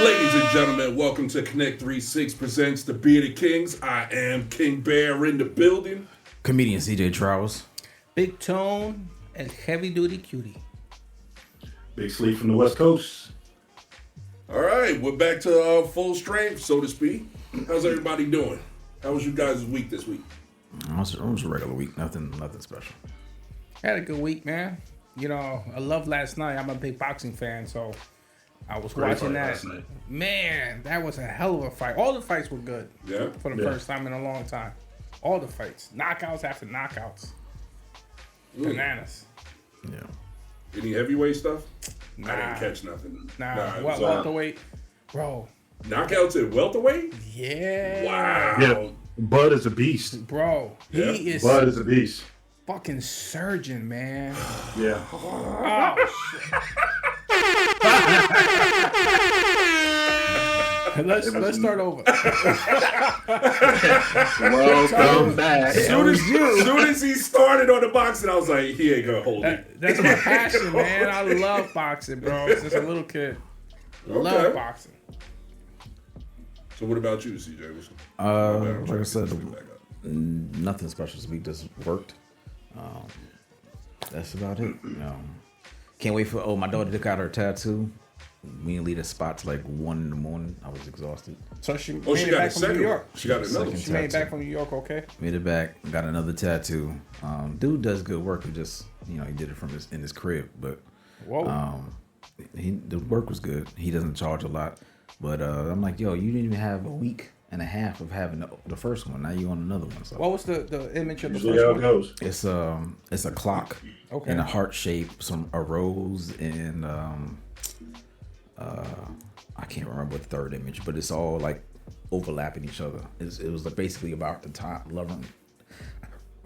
Ladies and gentlemen, welcome to Connect 36 presents The Bearded Kings. I am King Bear in the building. Comedian CJ Trowers. Big Tone and Heavy Duty Cutie. Big Sleep from the West Coast. All right, we're back to full strength, so to speak. How's everybody doing? How was you guys' week this week? It was a regular week, nothing special. Had a good week, man. You know, I love last night. I'm a big boxing fan, so I was watching that. Man, that was a hell of a fight. All the fights were good. Yeah. For the first time in a long time. All the fights. Knockouts after knockouts. Bananas. Yeah. Any heavyweight stuff? Nah. I didn't catch nothing. Welterweight. Bro. Knockouts at welterweight? Yeah. Wow. Yeah, Bud is a beast. Bro, he is Bud is a beast. fucking surgeon, man. Yeah. Oh, shit. Let's start over. Welcome back. Soon as he started on the boxing, I was like, he ain't gonna hold it. That's my passion, man. I love boxing, bro. Since a little kid. Love boxing. So what about you, CJ? Like I said, nothing special this week. Just worked. That's about it. Can't wait for my daughter took out her tattoo. We didn't leave the spot till like 1 in the morning. I was exhausted. So she she made it got back a from second New York. She got another one. She made it back from New York, okay? Made it back. Got another tattoo. Dude does good work. He just he did it from in his crib, but the work was good. He doesn't charge a lot, but I'm like, yo, you didn't even have a week and a half of having the first one. Now you on another one. So what was the image of the Usually first how one? it goes. it's a clock in a heart shape, a rose, and I can't remember the third image, but it's all like overlapping each other. It was like basically about the time loving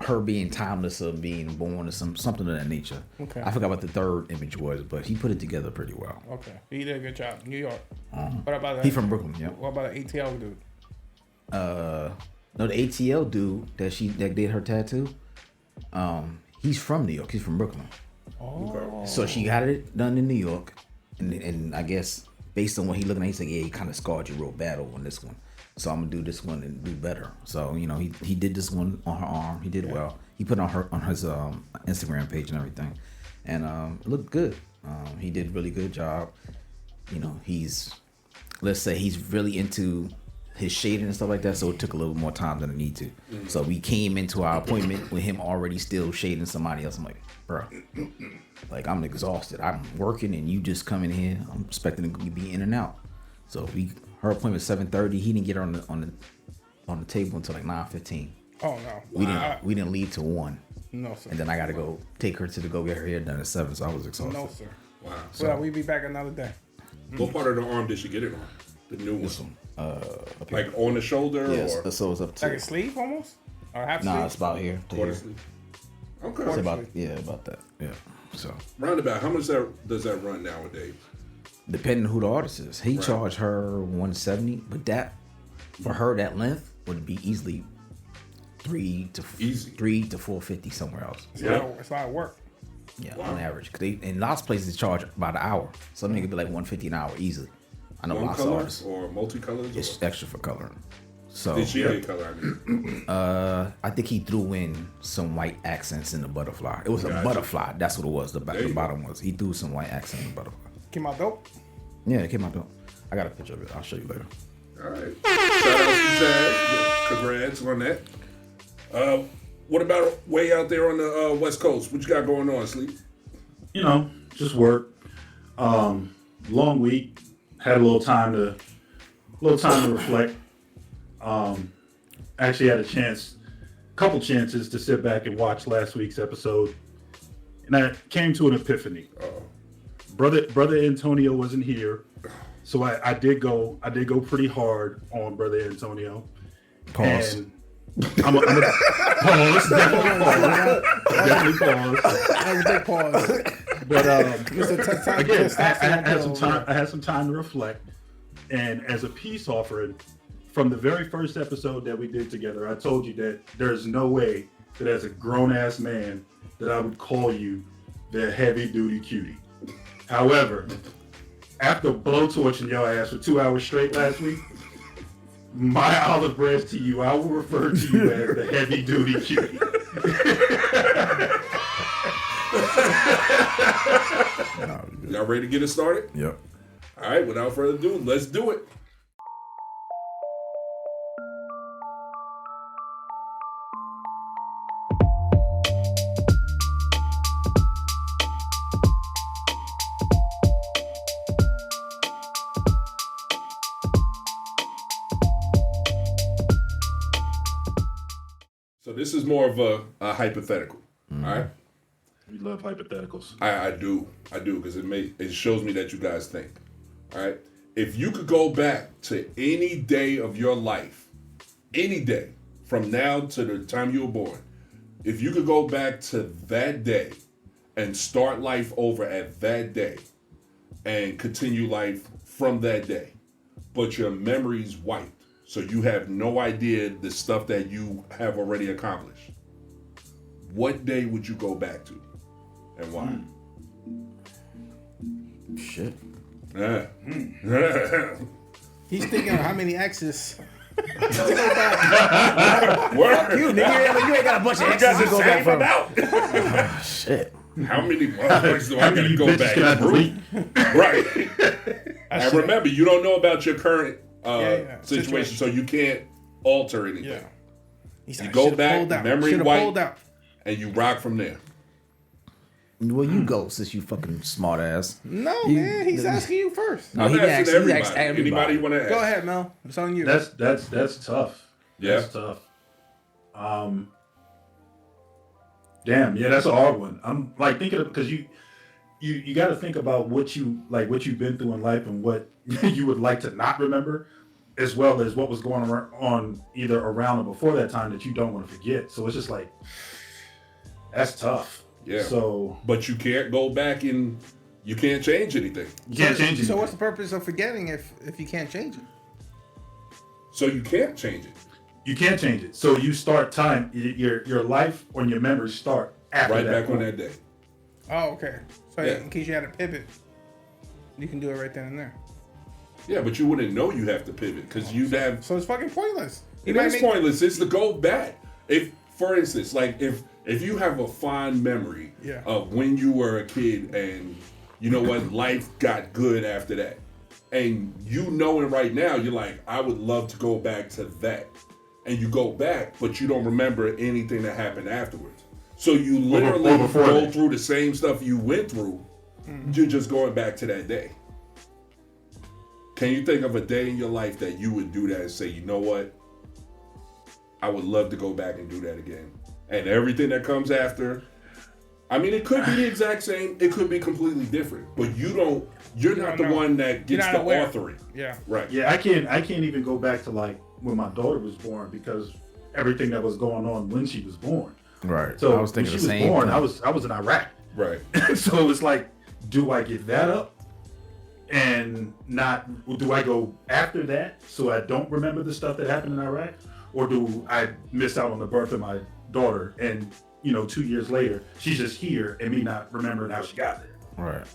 her being timeless of being born or something of that nature. Okay. I forgot what the third image was, but he put it together pretty well. Okay. He did a good job. New York. What about that? He from Brooklyn, yeah. What about an ATL dude? No, the ATL dude that did her tattoo, he's from New York. He's from Brooklyn. Oh. So she got it done in New York, and I guess based on what he looking at, he said, yeah, he kind of scarred you real bad on this one. So I'm gonna do this one and do better. So he did this one on her arm. He did well. He put it on his Instagram page and everything, and it looked good. He did a really good job. Let's say he's really into his shading and stuff like that, so it took a little more time than it need to. Mm-hmm. So we came into our appointment with him already still shading somebody else. I'm like, bro, like I'm exhausted. I'm working and you just come in here. I'm expecting to be in and out. So her appointment 7:30. He didn't get her on the table until like 9:15. Oh no. We didn't leave till 1. No sir. And then I got to go take her to go get her hair done at 7. So I was exhausted. No sir. Wow. So we be back another day. What part of the arm did she get it on? The new one. This one, Like on the shoulder? yes. Or So it's up to Like a sleeve almost? Or half sleeve? Nah, it's about here. To quarter here. sleeve? Okay. It's about that. Yeah. So Roundabout, how much does that run nowadays? depending on who the artist is, he charged her $170, but that for her that length would be easily $3 to $450 somewhere else. It's a lot of work. Yeah, on average. Cause in lots of places they charge about an hour. Some nigga be like $150 an hour easily. I know One lots of color artists. or multicolors? It's extra for coloring. So Did she any color? I mean, I think he threw in some white accents in the butterfly. It was a butterfly. That's what it was. The bottom was. He threw some white accents in the butterfly. Came out dope? Yeah, it came out dope. I got a picture of it. I'll show you later. all right. Shout out to Jazz. Congrats on that. What about way out there on the West Coast? What you got going on, Sleep? Just work. Long week. Had a little time to reflect. Actually had a couple chances to sit back and watch last week's episode, and I came to an epiphany. Brother Antonio wasn't here, so I did go pretty hard on Brother Antonio. Pause. And I'm a pause. Definitely pause. That was a big pause. But again, I I had some time to reflect, and as a peace offering, from the very first episode that we did together, I told you that there's no way that as a grown ass man that I would call you the Heavy Duty Cutie. However, after blowtorching your ass for 2 hours straight last week, my olive branch to you, I will refer to you as the Heavy Duty Cutie. Y'all ready to get it started? Yep. All right, without further ado, let's do it. So this is more of a hypothetical, all right? We love hypotheticals. I do, because it shows me that you guys think, all right? If you could go back to any day of your life, any day, from now to the time you were born, if you could go back to that day and start life over at that day and continue life from that day, but your memory's wiped, so you have no idea the stuff that you have already accomplished, what day would you go back to and why? Shit. Yeah. He's thinking of how many exes. Word. You nigga, you ain't got a bunch of exes to go back from. Oh, shit. How many motherfuckers do I gotta go back can I delete? Right. And remember, you don't know about your current situation. so you can't alter anything. Yeah. He's You like, go "Should've back, pulled out. memory Should've wipe. pulled out." And you rock from there. Well, you go since you fucking smart ass. No, man, he's asking you first. No, I'm he asking asked everybody. everybody. Anybody want to ask? Go ahead, Mel. It's on you. That's tough. Yeah. That's tough. Damn, yeah, that's a hard one. I'm like thinking of, because you got to think about what you've been through in life and what you would like to not remember, as well as what was going on either around or before that time that you don't want to forget. So it's just like, that's tough. Yeah. So, But you can't go back and you can't change anything. you can't change it. So what's the purpose of forgetting if you can't change it? So you can't change it. You can't change it. So you start time. Your life or your memories start after Right that back point. on that day. Oh, okay. So Yeah. in case you had to pivot, you can do it right then and there. Yeah, but you wouldn't know you have to pivot because you'd have. So it's fucking pointless. It is pointless. It's to go back. If, for instance, like if you have a fond memory Yeah. of when you were a kid and you know what, life got good after that, and you knowing right now, you're like, I would love to go back to that, and you go back, but you don't remember anything that happened afterwards. So you literally before go that. through the same stuff you went through. You're just going back to that day. Can you think of a day in your life that you would do that and say, you know what? I would love to go back and do that again. And everything that comes after, I mean, it could be the exact same. It could be completely different. But you're not the know. one that gets You're the not aware. authoring. Yeah. Right. Yeah, I can't even go back to like when my daughter was born because everything that was going on when she was born. Right. So I was thinking when the she same. was born, thing. I was in Iraq. Right. So it's like, do I get that up? And do I go after that so I don't remember the stuff that happened in Iraq? Or do I miss out on the birth of my daughter and, 2 years later, she's just here and me not remembering how she got there? Right.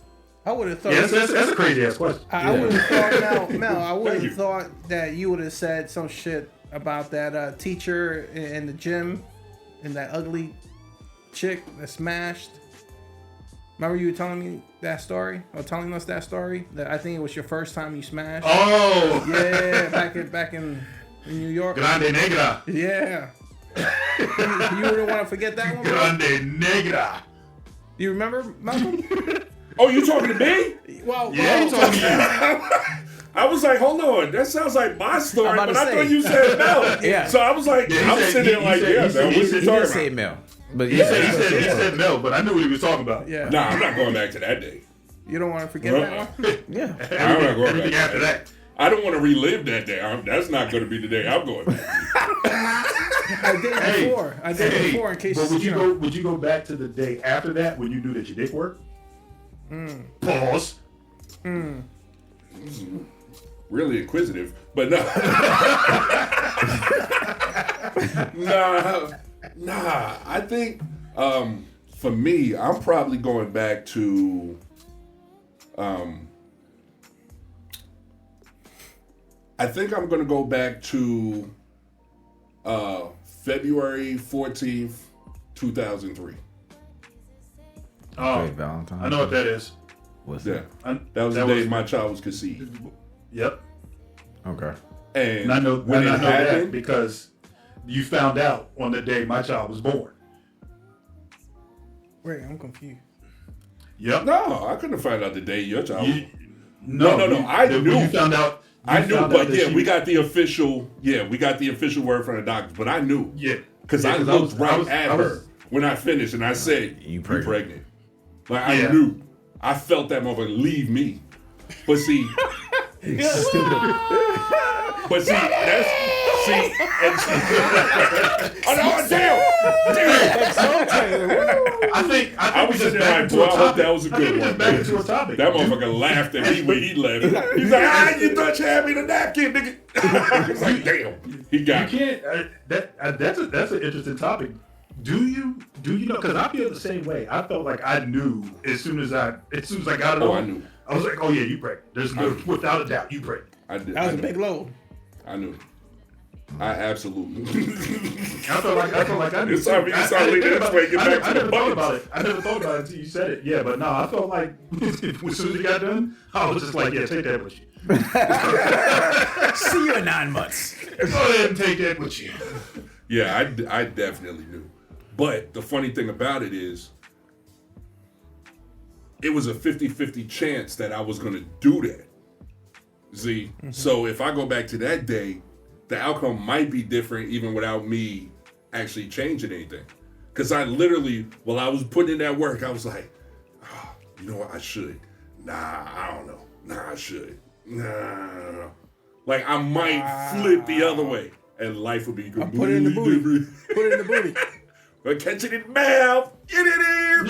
I would have thought. Yeah, that's a crazy ass question. I would have thought Mel, I would Thank you. have thought that you would have said some shit about that teacher in the gym and that ugly chick that smashed. Remember you were telling me that story? Or telling us that story? That I think it was your first time you smashed. Oh! Yeah, back in New York. Grande Negra. Yeah. You wouldn't want to forget that one, bro? Grande Negra. Do you remember, Malcolm? Oh, you talking to me? Well, Yeah, he told me. I was like, hold on, that sounds like my story, I'm about but to I say. thought you said no. Yeah. So I was like, Yeah, he I'm said- sitting there he like, said- yeah, he man, said- what he you said- He talking did say about? Mel. But He said no, but I knew what he was talking about. Yeah. Nah, I'm not going back to that day. You don't want to forget that one? Yeah. I'm not going back. Everything to after that. I don't want to relive that day. That's not going to be the day I'm going back. I did it before. I did it before in case But would you you know. go back to the day after that when you knew that your dick worked? Pause. Really inquisitive, but no. Nah. I think for me, I'm probably going back to I think I'm gonna go back to February 14th, 2003. Oh, Okay, Valentine's. I know what that is. What's Yeah, that? that was the day my child was conceived. Yep. Okay. And I know when it that happened, because you found out on the day my child was born. Wait, I'm confused. Yep. no, I couldn't find out the day your child. No. I knew. You found out. I knew, but yeah, we got. got the official. Yeah, we got the official word from the doctors. But I knew. Yeah. Because I looked at her when I finished, and I said, You "You pregnant?" Like Yeah. I knew. I felt that motherfucker leave me. But see, but see, that's see, and see. Oh no, damn! I think I we was just sitting there back like, into boy, a I hope topic. that was a I think good we one. just back man. into a topic. That motherfucker laughed at me when he left. He's like, you thought you had me the napkin, nigga. It's like, damn, he You got me. can't. That's an interesting topic. Do you know? Because I feel the same way. I felt like I knew as soon as I got it Oh, on. I knew. I was like, oh yeah, you pregnant. There's no, without a doubt, you pregnant. I did. That was I a big load. I knew. I absolutely. I felt like I knew. It's time for you to start leading this way, get back to the I never thought buckets. about it. I never thought about it until you said it. Yeah, but no, I felt like as soon as you got done, I was just like, yeah, take that with you. See you in 9 months. Go ahead and take that with you. Yeah, I definitely knew. But the funny thing about it is, it was a 50-50 chance that I was going to do that. See? So if I go back to that day, the outcome might be different even without me actually changing anything. Because I literally, while I was putting in that work, I was like, oh, you know what, I should. Nah, I don't know. Nah, I should. Nah. Like, I might flip the other way. And life would be good. Put it in the booty. Put it in the booty. But catch it in the mouth. Get it in.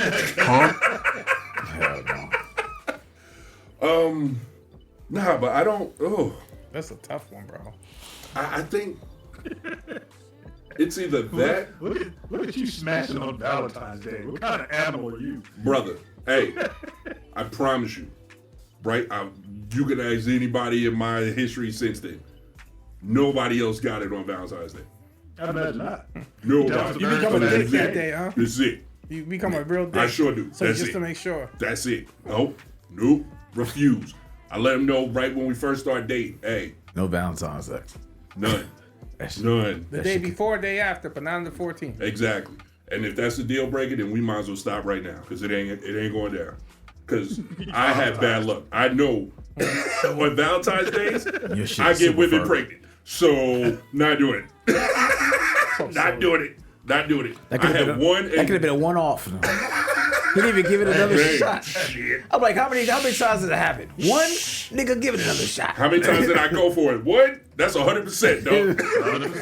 Hell no. Nah, but I don't. Oh, That's a tough one, bro. I think it's either that, Look at you smashing on Valentine's Day. What kind of animal are you? brother. Hey, I promise you, right? You can ask anybody in my history since then. Nobody else got it on Valentine's Day. I imagine not. Nobody. You become a That's dick that it. day, huh? That's it. You become a real dick. I sure do. So That's just it. to make sure. That's it. Nope. Refuse. I let him know right when we first started dating. Hey, No Valentine's sex. none. That's None. The day before, day after, but not on the 14th. Exactly. And if that's the deal breaker, then we might as well stop right now because it ain't going down. Because I have bad luck. I know on Valentine's days Your shit I is get super women furry. pregnant. So not doing it. Not doing it. Not doing it. That I could had have one. been a one-off. He didn't even give it another Hey, shot. shit. I'm like, how many times did it happen? One nigga, give it another shot. How many times did I go for it? One? That's 100%, dog.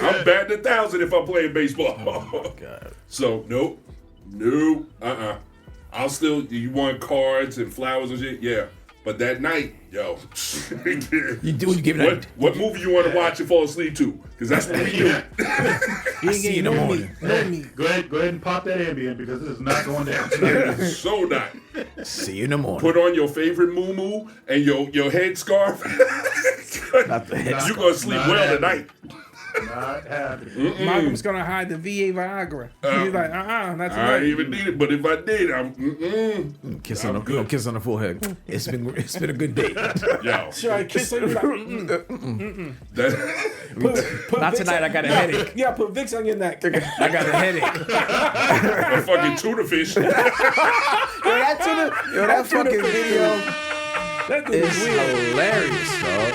I'm batting 1,000 if I'm playing baseball. Oh, God. So nope. I'll still. You want cards and flowers and shit? Yeah. But that night, yo. You give it What movie you want to watch and fall asleep to? Because that's what we do. You ain't see you in getting the no morning. meat. No meat. Go ahead and pop that Ambien because this is not going down tonight. So not. See you in the morning. Put on your favorite moo and your head scarf. Not the head You're gonna sleep Not well happening. tonight. Not happening. Malcolm's gonna hide the VA Viagra. He's like, not I tonight. ain't even need it, but if I did, I'm Kiss on the forehead. It's been a good day. yo. Sure, I kiss her. Like, That, Not tonight. I got a headache. yeah, put Vicks on your neck. I got a headache. a fucking tuna fish. That fucking video That dude is is weird. hilarious, dog.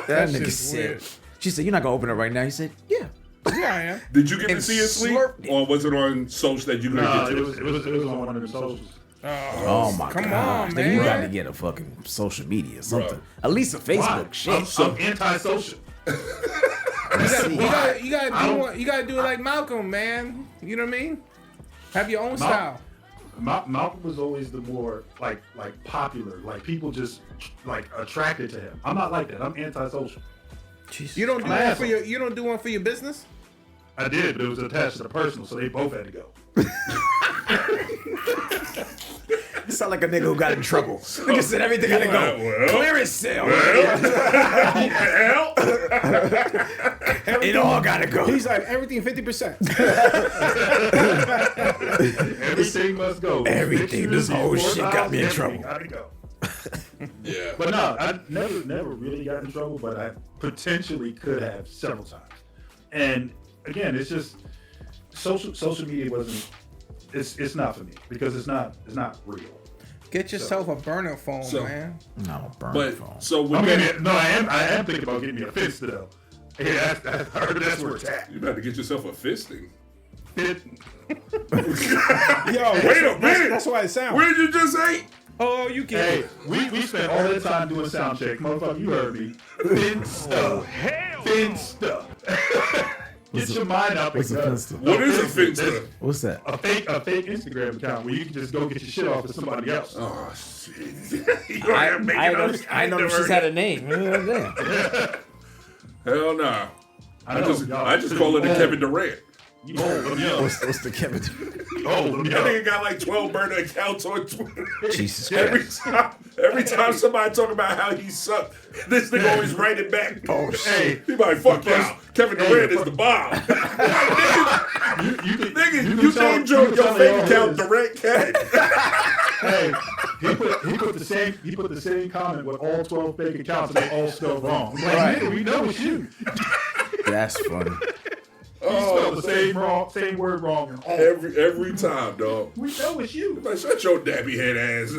That nigga shit's said. weird. She said, "You're not gonna open it right now." He said, "Yeah." Yeah, I am. Did you get to And see it sleep, slurped it. or was it on social that you couldn't No, get it to? was on one of the socials. Oh my Come god! on, Then you man. got to get a fucking social media, or something. Bro. At least a Facebook Why? shit. I'm antisocial. See, You gotta do it like Malcolm, man. You know what I mean? Have your own style. Malcolm was always the more like popular, like people just like attracted to him. I'm not like that. I'm antisocial. You don't do I'm one an for asshole. you don't do one for your business. I did, but it was attached to the personal, so they both had to go. You sound like a nigga who got in trouble. Nigga said everything gotta go. Well. Clear his cell. Well, hell? It all gotta go. He's like, everything 50%. Everything must go. Everything. This whole shit got me in trouble. Gotta go. Yeah. But no, I never really got in trouble, but I potentially could have several times. And again, it's just social media wasn't. It's not for me because it's not real. Get yourself a burner phone, man. No, burn But phone. so I with that, mean, no, I am thinking about getting me a fist though. Yeah, I heard that's where it's at. you better get yourself a fisting. Fit. Yo, Wait a minute. That's why it sounds. What did you just say? Oh, you can. Hey, we spent all that time doing sound check. Motherfucker, you heard me. Thin stuff. Thin stuff. Get your mind up. What's a finster? What is a finster? What's that? A fake Instagram account where you can just go get your shit off of somebody else. Oh shit! You I know know she's had a name. Yeah. Hell nah. I know, just y'all. call it the Kevin Durant. You hold them up. What's the Kevin? Hold them That up. nigga got like 12 burner accounts on Twitter. Jesus Christ. Every time somebody talk about how he sucked, this nigga always write it back. Oh Hey, He like, fuck y'all. Kevin Durant is the the bomb. you Nigga, you name your fake account Durant Kevin. Hey, he put the same comment with all 12 fake accounts and they all spelled wrong. Like, Right. nigga, we know it's you. That's funny. You spelled the same word wrong in all. Every time, dog. We know it's you. Like, shut your dappy head ass.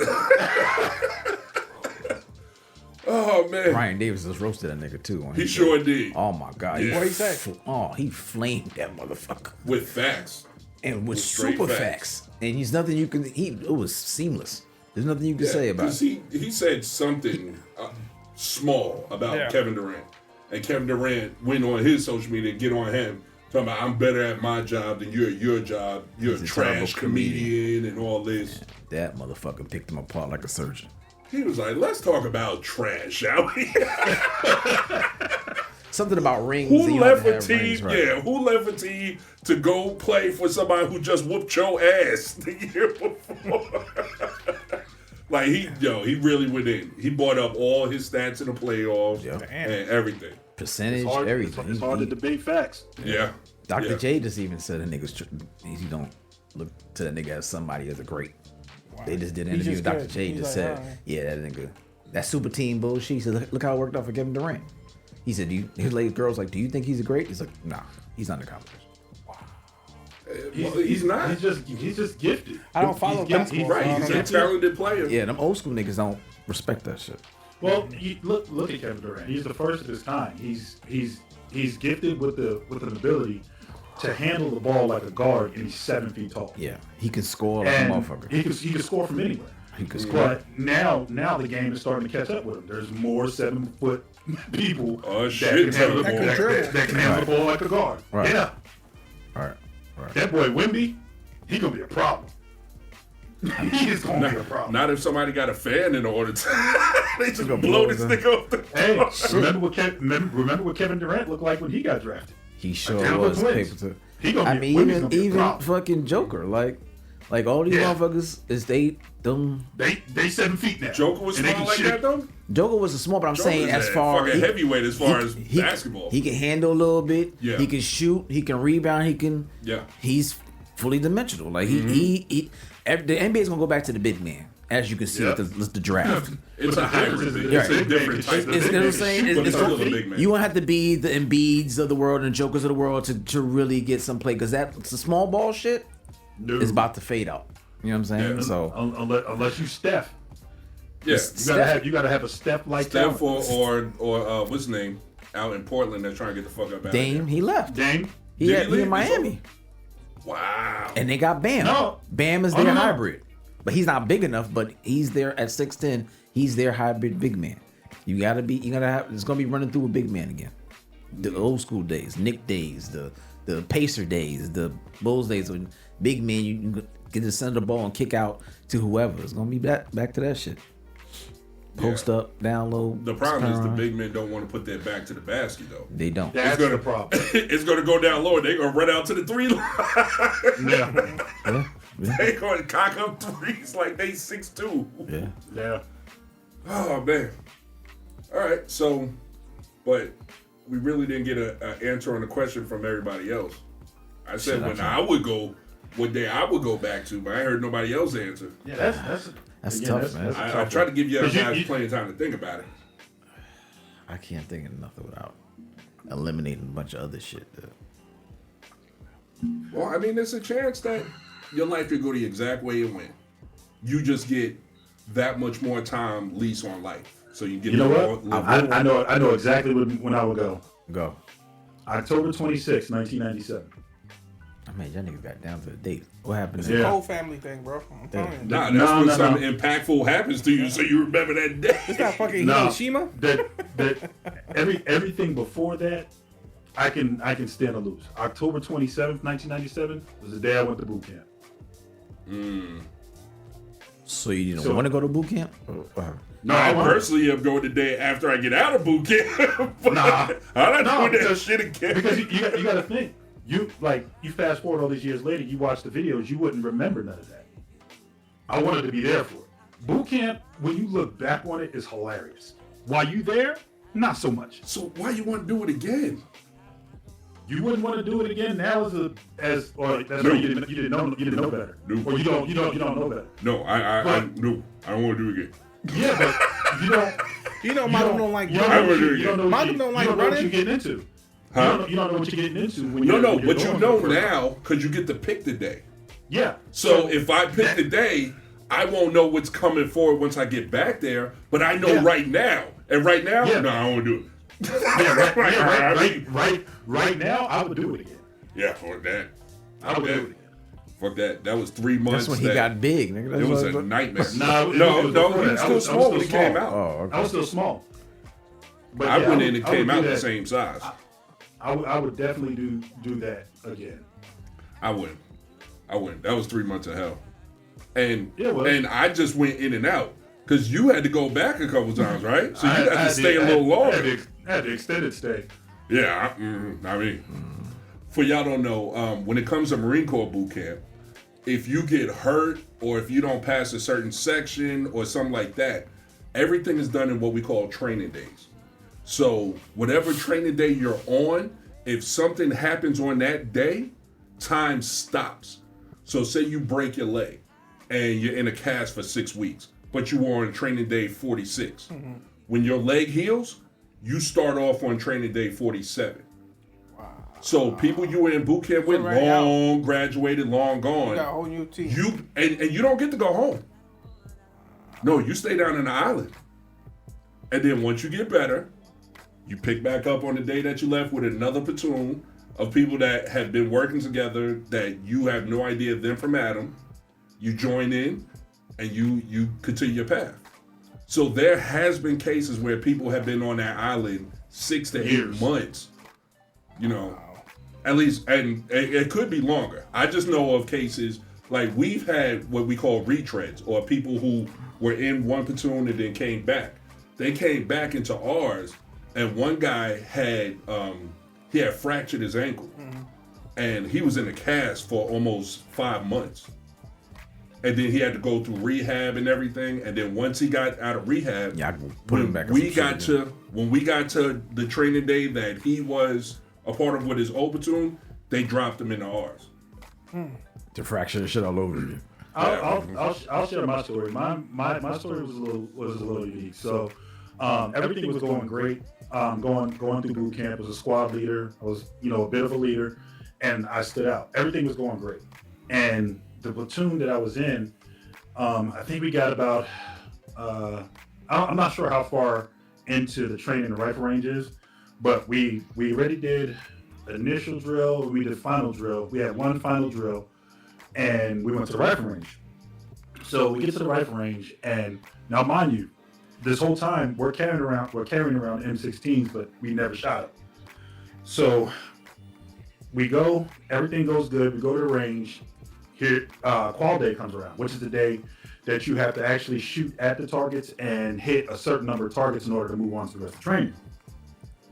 Oh man. Ryan Davis just roasted that nigga too. He sure did. Oh my god. Yeah. What'd he say? He flamed that motherfucker. With facts. And with straight super facts. facts. And he's nothing you can. It was seamless. There's nothing you can say about Because it. he said something small about Kevin Durant. And Kevin Durant went on his social media, get on him, talking about I'm better at my job than you're at your job. You're He's a a trash terrible comedian. comedian and all this. That motherfucker picked him apart like a surgeon. He was like, let's talk about trash, shall we? Something about rings. Who and you left have to a have team? rings, right? Yeah, who left a team to go play for somebody who just whooped your ass the year before? Like he really went in. He brought up all his stats in the playoffs and everything. Percentage, It's hard, everything. It's hard to debate facts. Yeah. Dr. Yeah. J just even said a nigga's he don't look to that nigga as somebody as a great. They just did an He's interview just with Dr. good. J He's just like, said, alright. yeah, that nigga, that super team bullshit. He said, look how it worked out for Kevin Durant. He said, his lady girl's like, do you think he's a great? He's like, nah, he's not in the competition. Well, he's not. He's just gifted. I don't follow basketball. Right, so I he's don't a know. talented player. Yeah, them old school niggas don't respect that shit. Well, look at Kevin Durant. He's the first of his kind. He's gifted with an ability to handle the ball like a guard, and he's 7 feet tall. Yeah, he can score like a And motherfucker. he can score from anywhere. He can score. But now the game is starting to catch up with him. There's more 7 foot people Oh, that shit, can handle the that ball. can dribble. That can handle the ball like a guard. Right. Yeah, Right. that boy Wemby, he gonna be a problem. He is gonna be a problem. Not if somebody got a fan in order to. They just gonna blow blow this his nigga off the Hey, floor. remember what Kevin Durant looked like when he got drafted? He sure Tampa was. Twins. Paper He to, gonna I be- mean, Wemby's gonna be a even problem. fucking Joker, like all these Yeah. motherfuckers is them. They 7 feet now. Joker was And they small can like shoot. that though. Joker was a small, but I'm Joker's saying as a far fucking heavyweight as far as basketball. he can handle a little bit. Yeah. He can shoot. He can rebound. He can. Yeah. He's fully dimensional. Like the NBA is gonna go back to the big man, as you can see Yeah. with the draft. It's a hybrid. Big. Yeah. It's a different type of It's, big what I'm man. saying. But it's It's- still a big man. you won't have to be the Embiids of the world and Jokers of the world to really get some play, because that's the small ball shit No. is about to fade out. You know what I'm saying? Yeah. So unless you Steph, Yeah. you gotta have a Steph like Steph talent. or what's his name out in Portland that's trying to get the fuck up out Dame, of there. he left. Dame. He Did had he he leave? in Miami, Wow. and they got Bam. No. Bam is Oh, their no. hybrid, but he's not big enough. But he's there at 6'10". He's their hybrid big man. You gotta have. It's gonna be running through a big man again. The old school days, Nick days, the Pacer days, the Bulls days, when big men you can get to send the ball and kick out to whoever. It's gonna be back to that shit. Post Yeah. up, down low. The problem is the turn. big men don't want to put their back to the basket though. They don't. That's gonna- the problem. It's gonna go down low. They're gonna run out to the 3 line. Yeah. Yeah, yeah, They gonna cock up threes like they 6'2". yeah. Yeah. Oh man. All right, so but we really didn't get an answer on the question from everybody else. I said Shit, one day I would go back to, but I heard nobody else answer. Yeah, That's tough, man. I tried to give you guys plenty of time to think about it. I can't think of nothing without eliminating a bunch of other shit. Well, I mean, there's a chance that your life could go the exact way it went. You just get that much more time lease on life. So you get. You know what? I know exactly when I would go. Go. October 26, 1997. I mean, that nigga got down to the date. What happened? The whole family thing, bro. I'm telling you. Nah, that's when something impactful happens to you, so you remember that day. It's not fucking Hiroshima. That everything before that, I can stand to lose. October 27th, 1997 was the day I went to boot camp. So you didn't want to go to boot camp? No, I personally am going the day after I get out of boot camp. I'm not doing that shit again. Because you got to think. You fast forward all these years later, you watch the videos, you wouldn't remember none of that. I wanted to be there for it. Boot camp, when you look back on it, is hilarious. While you there, not so much. So why you want to do it again? You wouldn't want to do it again now you didn't know better. No. Or you don't know better. No, I don't want to do it again. Yeah, but you don't. You know, Malcolm don't like running. You don't know what you're getting into. Huh? You don't know what you're getting into. But you know now because you get to pick the day. Yeah. So if I pick the day, I won't know what's coming forward once I get back there. But I know right now. And right now, no, I don't want to do it. Right now, I would do it again. Yeah, fuck that. I would do it again. Fuck that. That was 3 months. That's when he got big, nigga. It was a nightmare. No, he was still small when he came out. Oh, okay. I was still small. But I went in and came out the same size. I would definitely do that again. I wouldn't. That was 3 months of hell. And well, and I just went in and out. Because you had to go back a couple times, right? So you got to stay a little longer. I had the extended stay. Yeah, I mean, for y'all don't know, when it comes to Marine Corps boot camp, if you get hurt or if you don't pass a certain section or something like that, everything is done in what we call training days. So whatever training day you're on, if something happens on that day, time stops. So say you break your leg and you're in a cast for 6 weeks, but you were on training day 46. Mm-hmm. When your leg heals, you start off on training day 47. Wow. So people you were in boot camp with, long graduated, long gone. You got a whole new team. And you don't get to go home. No, you stay down in the island. And then once you get better, you pick back up on the day that you left with another platoon of people that have been working together that you have no idea them from Adam. You join in and you continue your path. So there has been cases where people have been on that island 6 to 8 months. You know, at least, and it could be longer. I just know of cases like we've had what we call retreads, or people who were in one platoon and then came back. They came back into ours, and one guy had he had fractured his ankle, and he was in a cast for almost 5 months. And then he had to go through rehab and everything. And then once he got out of rehab, I put him back. When we got to the training day that he was a part of with his old platoon, they dropped him into ours. To fracture the shit all over you. I'll share my story. My story was a little unique. So everything was going great. Going through boot camp, as a squad leader. I was a bit of a leader, and I stood out. Everything was going great, and the platoon that I was in, I think we got about, I'm not sure how far into the training the rifle range is, but we already did initial drill, we did final drill. We had one final drill, and we went to the rifle range. So we get to the rifle range, and now mind you, this whole time we're carrying around M16s, but we never shot them. So we go, everything goes good. We go to the range. Here, qual day comes around, which is the day that you have to actually shoot at the targets and hit a certain number of targets in order to move on to the rest of the training.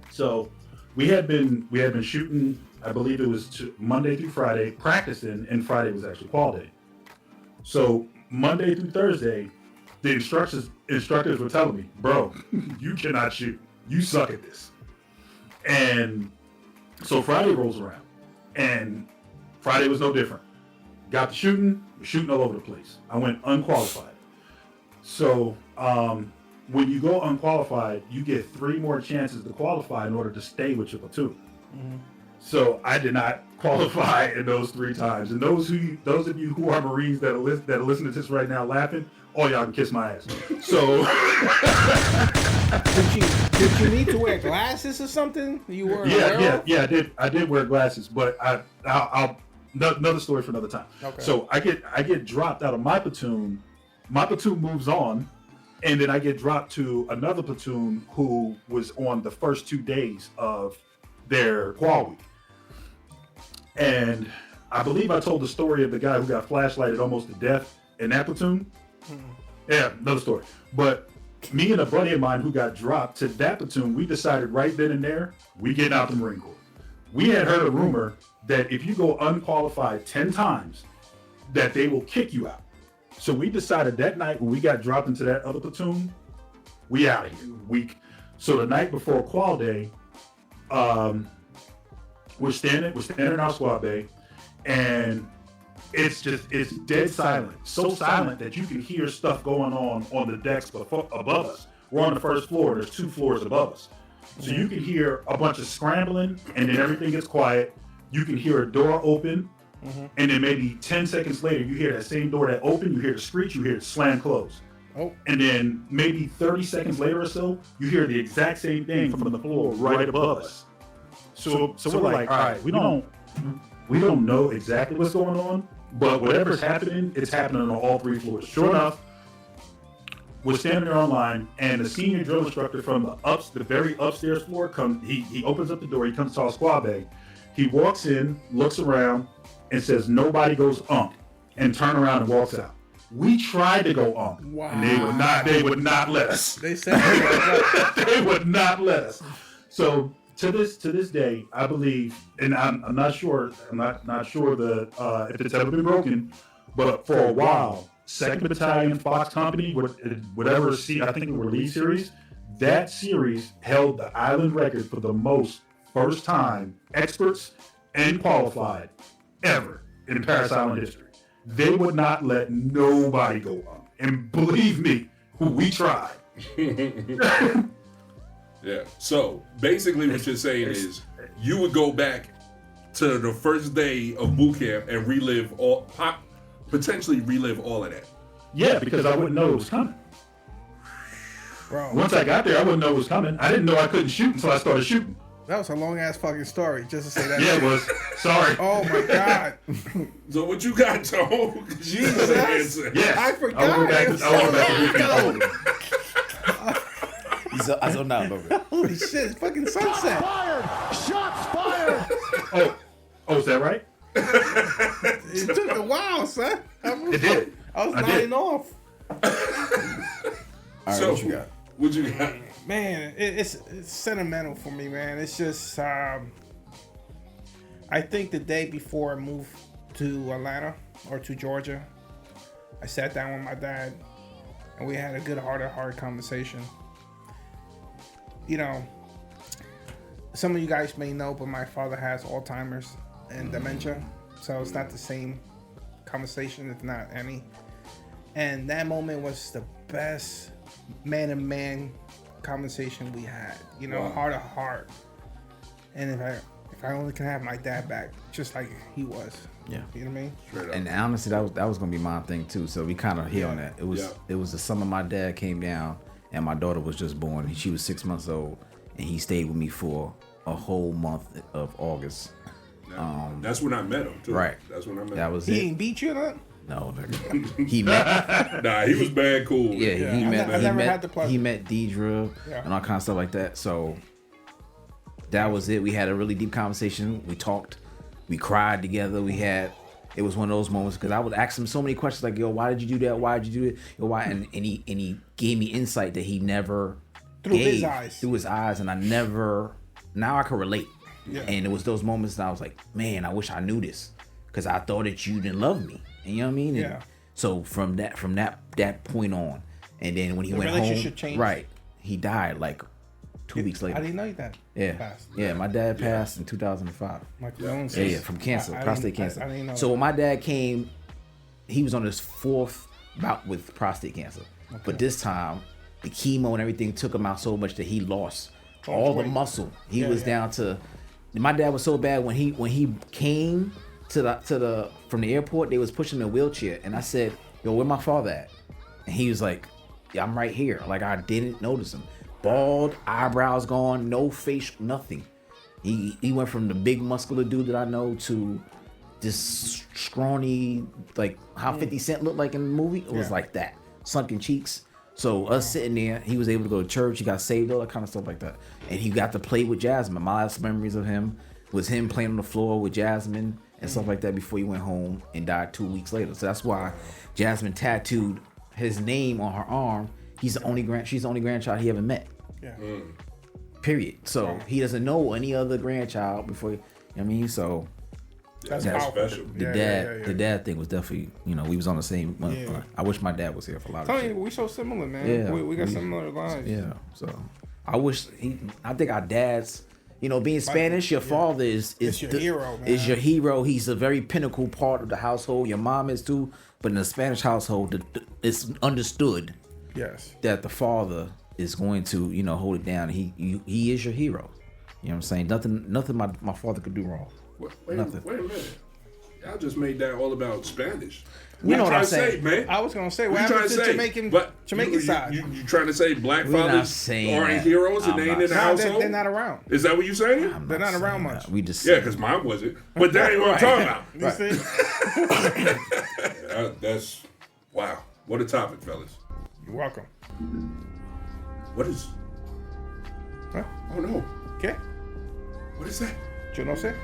So we had been shooting, I believe it was Monday through Friday, practicing, and Friday was actually qual day. So Monday through Thursday, the instructors were telling me, bro, you cannot shoot. You suck at this. And so Friday rolls around, and Friday was no different. Got to shooting, we're shooting all over the place. I went unqualified. So when you go unqualified, you get 3 more chances to qualify in order to stay with your platoon. Mm-hmm. So I did not qualify in those 3 times. And those of you who are Marines that are listening to this right now laughing, all y'all can kiss my ass. So did you need to wear glasses or something? You were yeah. I did wear glasses, but I'll another story for another time. Okay. So I get dropped out of my platoon. My platoon moves on, and then I get dropped to another platoon who was on the first 2 days of their qual week. And I believe I told the story of the guy who got flashlighted almost to death in that platoon. Yeah, another story. But me and a buddy of mine who got dropped to that platoon, we decided right then and there, we getting out the Marine Corps. We had heard a rumor that if you go unqualified 10 times, that they will kick you out. So we decided that night when we got dropped into that other platoon, we out of here. So the night before qual day, we're standing in our squad bay, and it's dead silent. So silent that you can hear stuff going on the decks above us. We're on the first floor. There's 2 floors above us. So you can hear a bunch of scrambling, and then everything gets quiet. You can hear a door open, and then maybe 10 seconds later, you hear that same door that opened, you hear the screech, you hear it slam close. Oh. And then maybe 30 seconds later or so, you hear the exact same thing from the floor right above us. So we're like, all right, we don't know exactly what's going on, but whatever's happening, it's happening on all 3 floors. Sure enough, we're standing there online, and the senior drill instructor from the very upstairs floor comes. He opens up the door. He comes to our squad bay. He walks in, looks around, and says, "Nobody goes unk," and turn around and walks out. We tried to go unk, and they would not let us. They said they would not let us. So to this day, I believe, and I'm not sure. I'm not sure if it's ever been broken, but for a while, 2nd Battalion Fox Company, whatever I think it were League Series, that series held the island record for the most first-time experts and qualified ever in Paris Island history. They would not let nobody go up. And believe me, we tried. Yeah. So basically what you're saying is you would go back to the first day of boot camp and potentially relive all of that. Yeah, because I wouldn't know it was coming. Bro. Once I got there, I wouldn't know it was coming. I didn't know I couldn't shoot until I started shooting. That was a long ass fucking story, just to say that. Yeah, it was. Sorry. Oh my god. So what you got, Joe? Jesus. Yes. I forgot. I went back to I don't know. Holy shit! It's fucking sunset. Shots fired. Oh, is that right? It took a while, son. It did. I was nodding off. All right, So, what you got? What you got? Man, it's sentimental for me, man. It's just I think the day before I moved to Atlanta or to Georgia, I sat down with my dad and we had a good heart-to-heart conversation. You know, some of you guys may know, but my father has Alzheimer's and dementia, so it's not the same conversation, if not any. And that moment was the best man-to-man conversation we had, you know, heart to heart. And if I only can have my dad back, just like he was, yeah, you know what I mean. And honestly, that was gonna be my thing too. So we kind of hit on that. It was the summer my dad came down, and my daughter was just born. And she was 6 months old, and he stayed with me for a whole month of August. That's when I met him too. Right. That's when I met him. That was He it. ain't beat you or nothing? No, nigga. He met. Nah, he was bad cool. Yeah, he met Deidre and all kind of stuff like that. So that was it. We had a really deep conversation. We talked. We cried together. It was one of those moments because I would ask him so many questions like, "Yo, why did you do that? Why did you do it? Yo, why?" And he gave me insight that he never through his eyes, and now I can relate. Yeah. And it was those moments that I was like, man, I wish I knew this because I thought that you didn't love me. And you know what I mean? Yeah. And so from that point on, and then when he went relationship home, changed. right, he died like 2 weeks later. I didn't know that. Yeah, Passed. yeah. My dad passed in 2005. My clones. Yeah, from cancer, prostate cancer. I didn't know So that. when my dad came, he was on his 4th bout with prostate cancer. But this time, the chemo and everything took him out so much that he lost all the muscle. He was down to. My dad was so bad when he came to the from the airport. They was pushing him in a wheelchair, and I said, "Yo, where my father at?" And he was like, "Yeah, I'm right here." Like I didn't notice him. Bald, eyebrows gone, no face, nothing. He went from the big muscular dude that I know to this scrawny, like how 50 Cent looked like in the movie. It was like that, sunken cheeks. So us sitting there, he was able to go to church. He got saved, all that kind of stuff like that. And he got to play with Jasmine. My last memories of him was him playing on the floor with Jasmine and stuff like that before he went home and died 2 weeks later. So that's why Jasmine tattooed his name on her arm. She's the only grandchild he ever met. Yeah. Period. So he doesn't know any other grandchild before. I mean, so That's special. the dad thing was definitely, we was on the same. Yeah. I wish my dad was here for a lot of Tell shit. you, we so similar, man. Yeah, we got similar lives. Yeah. So I think our dads, being Spanish, your father is your hero, man. Is your hero. He's a very pinnacle part of the household. Your mom is too. But in the Spanish household, it's understood Yes. that the father is going to, hold it down. He is your hero. You know what I'm saying? Nothing my father could do wrong. Wait a minute. Y'all just made that all about Spanish. You know what I'm trying to saying? say, man? I was gonna say, what you trying happened to to say? Jamaican side? You trying to say black We're not fathers saying aren't that. heroes and I'm they ain't not in the Nah, household? they're not around. Is that what you saying? They're not around much. We just Yeah, because mine wasn't. But that ain't what I'm talking about. You see? That's wow. What a topic, fellas. You're welcome. What is? Huh? Oh no. Okay. What is that? Yo no sé.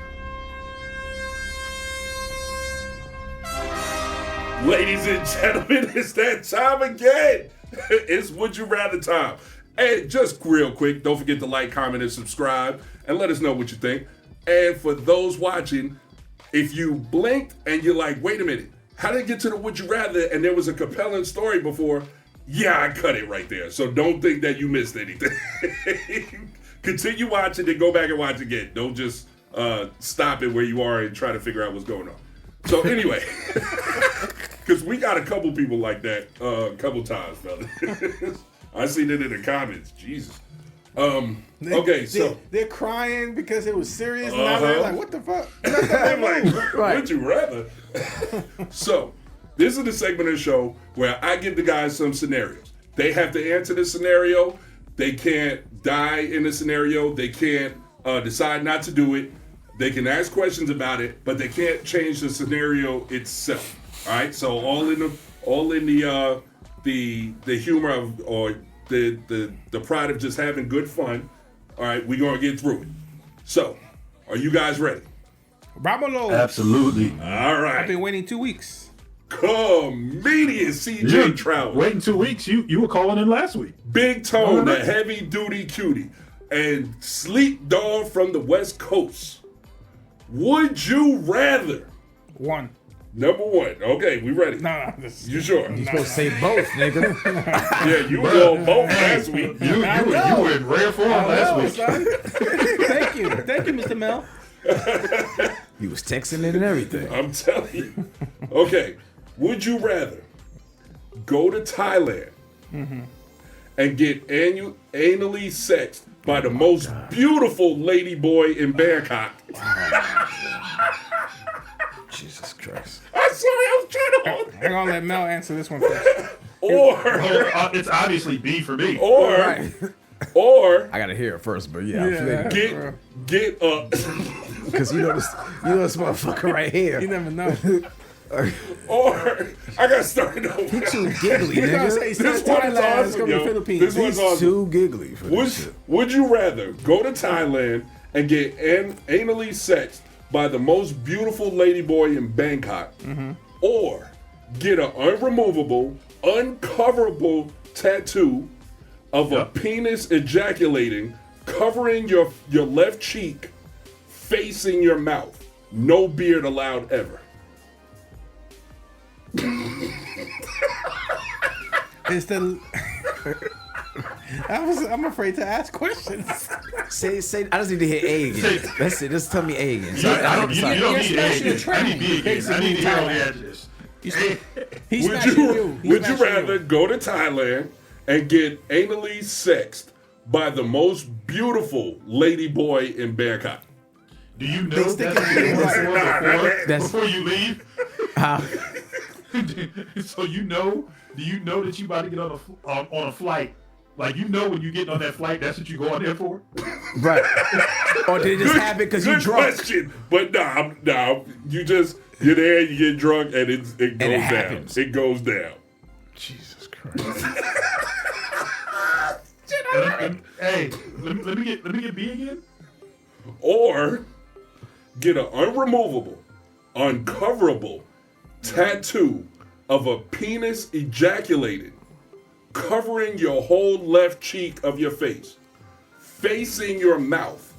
Ladies and gentlemen, it's that time again. It's Would You Rather time. And just real quick, don't forget to like, comment, and subscribe, and let us know what you think. And for those watching, if you blinked and you're like, wait a minute, how did it get to the Would You Rather and there was a compelling story before? Yeah, I cut it right there. So don't think that you missed anything. Continue watching, then go back and watch again. Don't just stop it where you are and try to figure out what's going on. So anyway, because we got a couple people like that a couple times, fellas. I seen it in the comments. Jesus. Okay, so they're crying because it was serious, and now they're like, "What the fuck?" I'm like, would you rather? So this is the segment of the show where I give the guys some scenarios. They have to answer the scenario. They can't die in the scenario. They can't decide not to do it. They can ask questions about it, but they can't change the scenario itself. All right, so all in the humor of or the pride of just having good fun. All right, we're gonna get through it. So, are you guys ready? Vámonos. Absolutely. All right. I've been waiting 2 weeks. Comedian CJ Trowers, Waiting 2 weeks. You were calling in last week. Big Tone, the Heavy Duty Cutie, and Sleep Dog from the West Coast. Would you rather? One. Number one. Okay, we ready? No. You sure? You're supposed to say both, nigga. Yeah, you was on both last week. You were in rare form last week. Son. Thank you, Mr. Mel. You was texting it and everything. I'm telling you. Okay, would you rather go to Thailand and get anally sexed by the most beautiful lady boy in Bangkok? Jesus Christ. I'm sorry, I was trying to hold I'm gonna let Mel answer this one first. Or It's obviously B for me. or I gotta hear it first, but yeah, get up. because you know this motherfucker right here. You never know. Or I got started over. Too giggly, He's gonna say nigga. This South one is Thailand, it's awesome, gonna yo. be Philippines. This one's He's awesome. too giggly for this shit. Would you rather go to Thailand and get anally sexed by the most beautiful ladyboy in Bangkok, or get an unremovable, uncoverable tattoo of a penis ejaculating, covering your left cheek, facing your mouth? No beard allowed ever. It's the I'm afraid to ask questions. Say. I just need to hear A again. That's it. Just tell me A again. So I don't, you don't You're need smashing A the again. I train, need B again. I basically, need to hear all the Thailand. adjectives. He's Would smashing you, you. He's would you smashing rather go to Thailand and get anally sexed by the most beautiful lady boy in Bangkok? Do you know stick that's it in what your before you leave? How? So do you know that you about to get on a flight? Like, you know when you get on that flight, that's what you go on there for? Right. Or did it just happen because you Good drunk? question. But nah, you're there, you get drunk, and it goes down. happens. It goes down. Jesus Christ. Hey, let me get B again. Or get an unremovable, uncoverable tattoo of a penis ejaculated, covering your whole left cheek of your face, facing your mouth.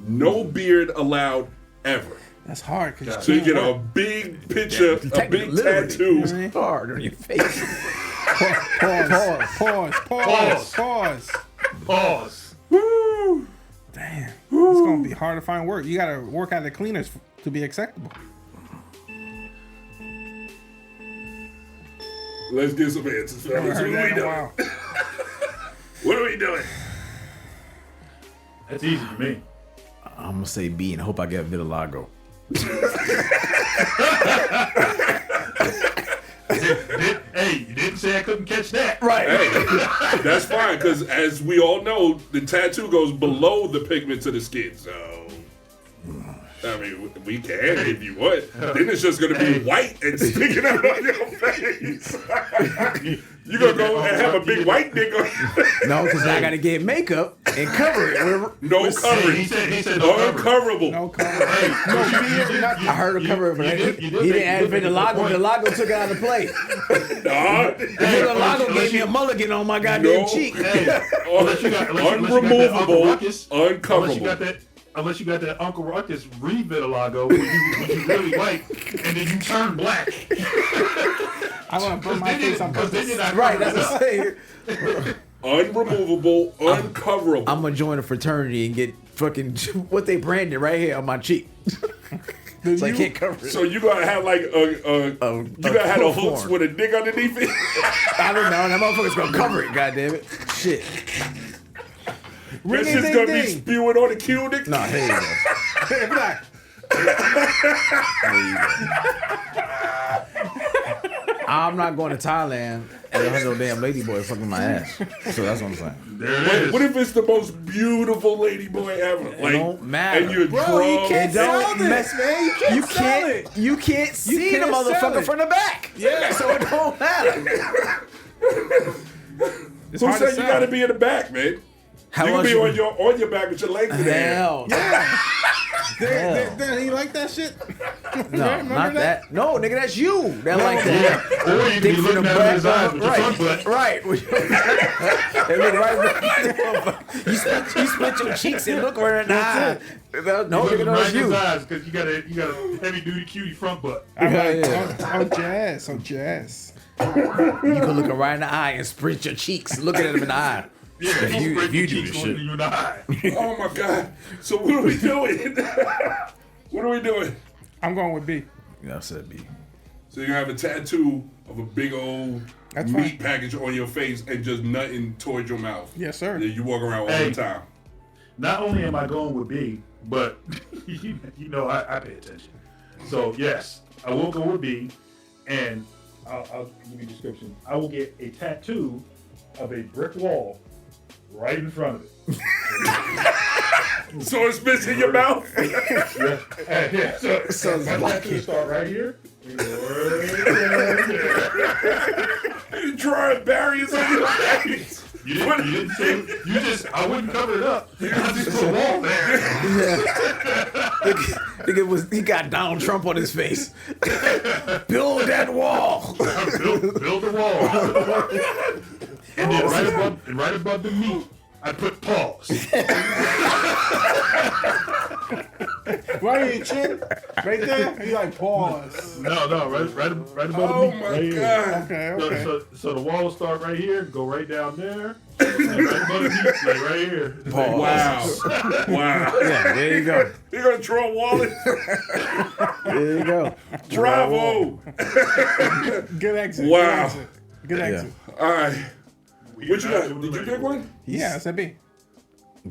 No beard allowed ever. That's hard. So you get a big picture, a big tattoo. It's hard on your face. Pause. Woo! Damn. It's going to be hard to find work. You got to work at the cleaners to be acceptable. Let's get some answers, Never fellas. heard What are that we in a doing? while. What are we doing? That's easy for me. I'm gonna say B and hope I get vitiligo. Hey, you didn't say I couldn't catch that. Right. Hey, that's fine, because as we all know, the tattoo goes below the pigment to the skin. So, I mean, we can if you want. Then it's just going to be white and sticking out on your face. You're going to go and have a big white dick on No, because now I gotta get makeup and cover it. No coverage. He said no coverage. Uncoverable. No cover. No beard, nothing. I heard him cover it, but he didn't add vitiligo. Vitiligo took it out of play. Nah. Vitiligo gave me a mulligan on my goddamn No. cheek. Unless you got that Uncle Unremovable. Ruckus, Uncoverable. Unless you got that Uncle Ruckus re-vitiligo when you really white and then you turn black. I want to burn my face on Because then purpose. you're not Right, that's what I'm saying. Unremovable. Uncoverable. I'm gonna join a fraternity and get fucking what they branded right here on my cheek. So I can't cover it. So you gotta have like you gotta have the hooks form. with a dick underneath it. I don't know. That motherfucker's gonna cover it. God damn it. Shit. This is gonna be spewing on the cubic. Nah, here you go. Hey, black. I'm not going to Thailand and there's no damn lady boy fucking my ass. So that's what I'm saying. There it is. What if it's the most beautiful lady boy ever? Like, don't matter. And you're Bro, drunk. you can't It don't sell this, mess- man. You can't sell it. You can't see can't the sell motherfucker it. from the back. Yeah. So it don't matter. It's Who hard to said you sell. gotta be in the back, man? How You can much be you- on your back with your legs in the air. Hell. He like that shit? No, Remember not that. No, nigga, that's you. That like that. Yeah. Or you can Dick be from looking the at him in his eyes with your front butt. Right. They look right. You split your cheeks and look right in the eye. No, Look nigga, no, it's right in his you. eyes because you got a heavy duty cutie front butt. Yeah. Oh, jazz. Oh, jazz. You can look him right in the eye and sprint your cheeks, looking at him in the eye. Yeah, If you do this shit. you in the eye. Oh my god. So what are we doing? What are we doing? I'm going with B. Yeah, I said B. So you're gonna have a tattoo of a big old That's meat fine. package on your face and just nothing towards your mouth. Yes, sir. That you walk around all Hey. the time. Not only am I going with B, but you know I pay attention. So yes, I will go with B, and I'll give you a description. I will get a tattoo of a brick wall right in front of it. So it's missing your mouth? Yeah. So my tattoo start right here. You drawing barriers on your face. You didn't say, you just, I wouldn't cover it up. I just put a wall there. Nigga he got Donald Trump on his face. Build that wall. Build a wall. And then right above the meat, I put pause. Right in your chin? Right there? You like pause. No, right above Oh the meat. my Right here. God. Okay. So the wall will start right here, go right down there, and right above the meat, like right here. Pause. Wow. Yeah, there you go. You're gonna draw Wallace. There you go. Bravo. Good exit. Wow. Good exit. All right. What you got? Did you pick one? Yeah, I said B.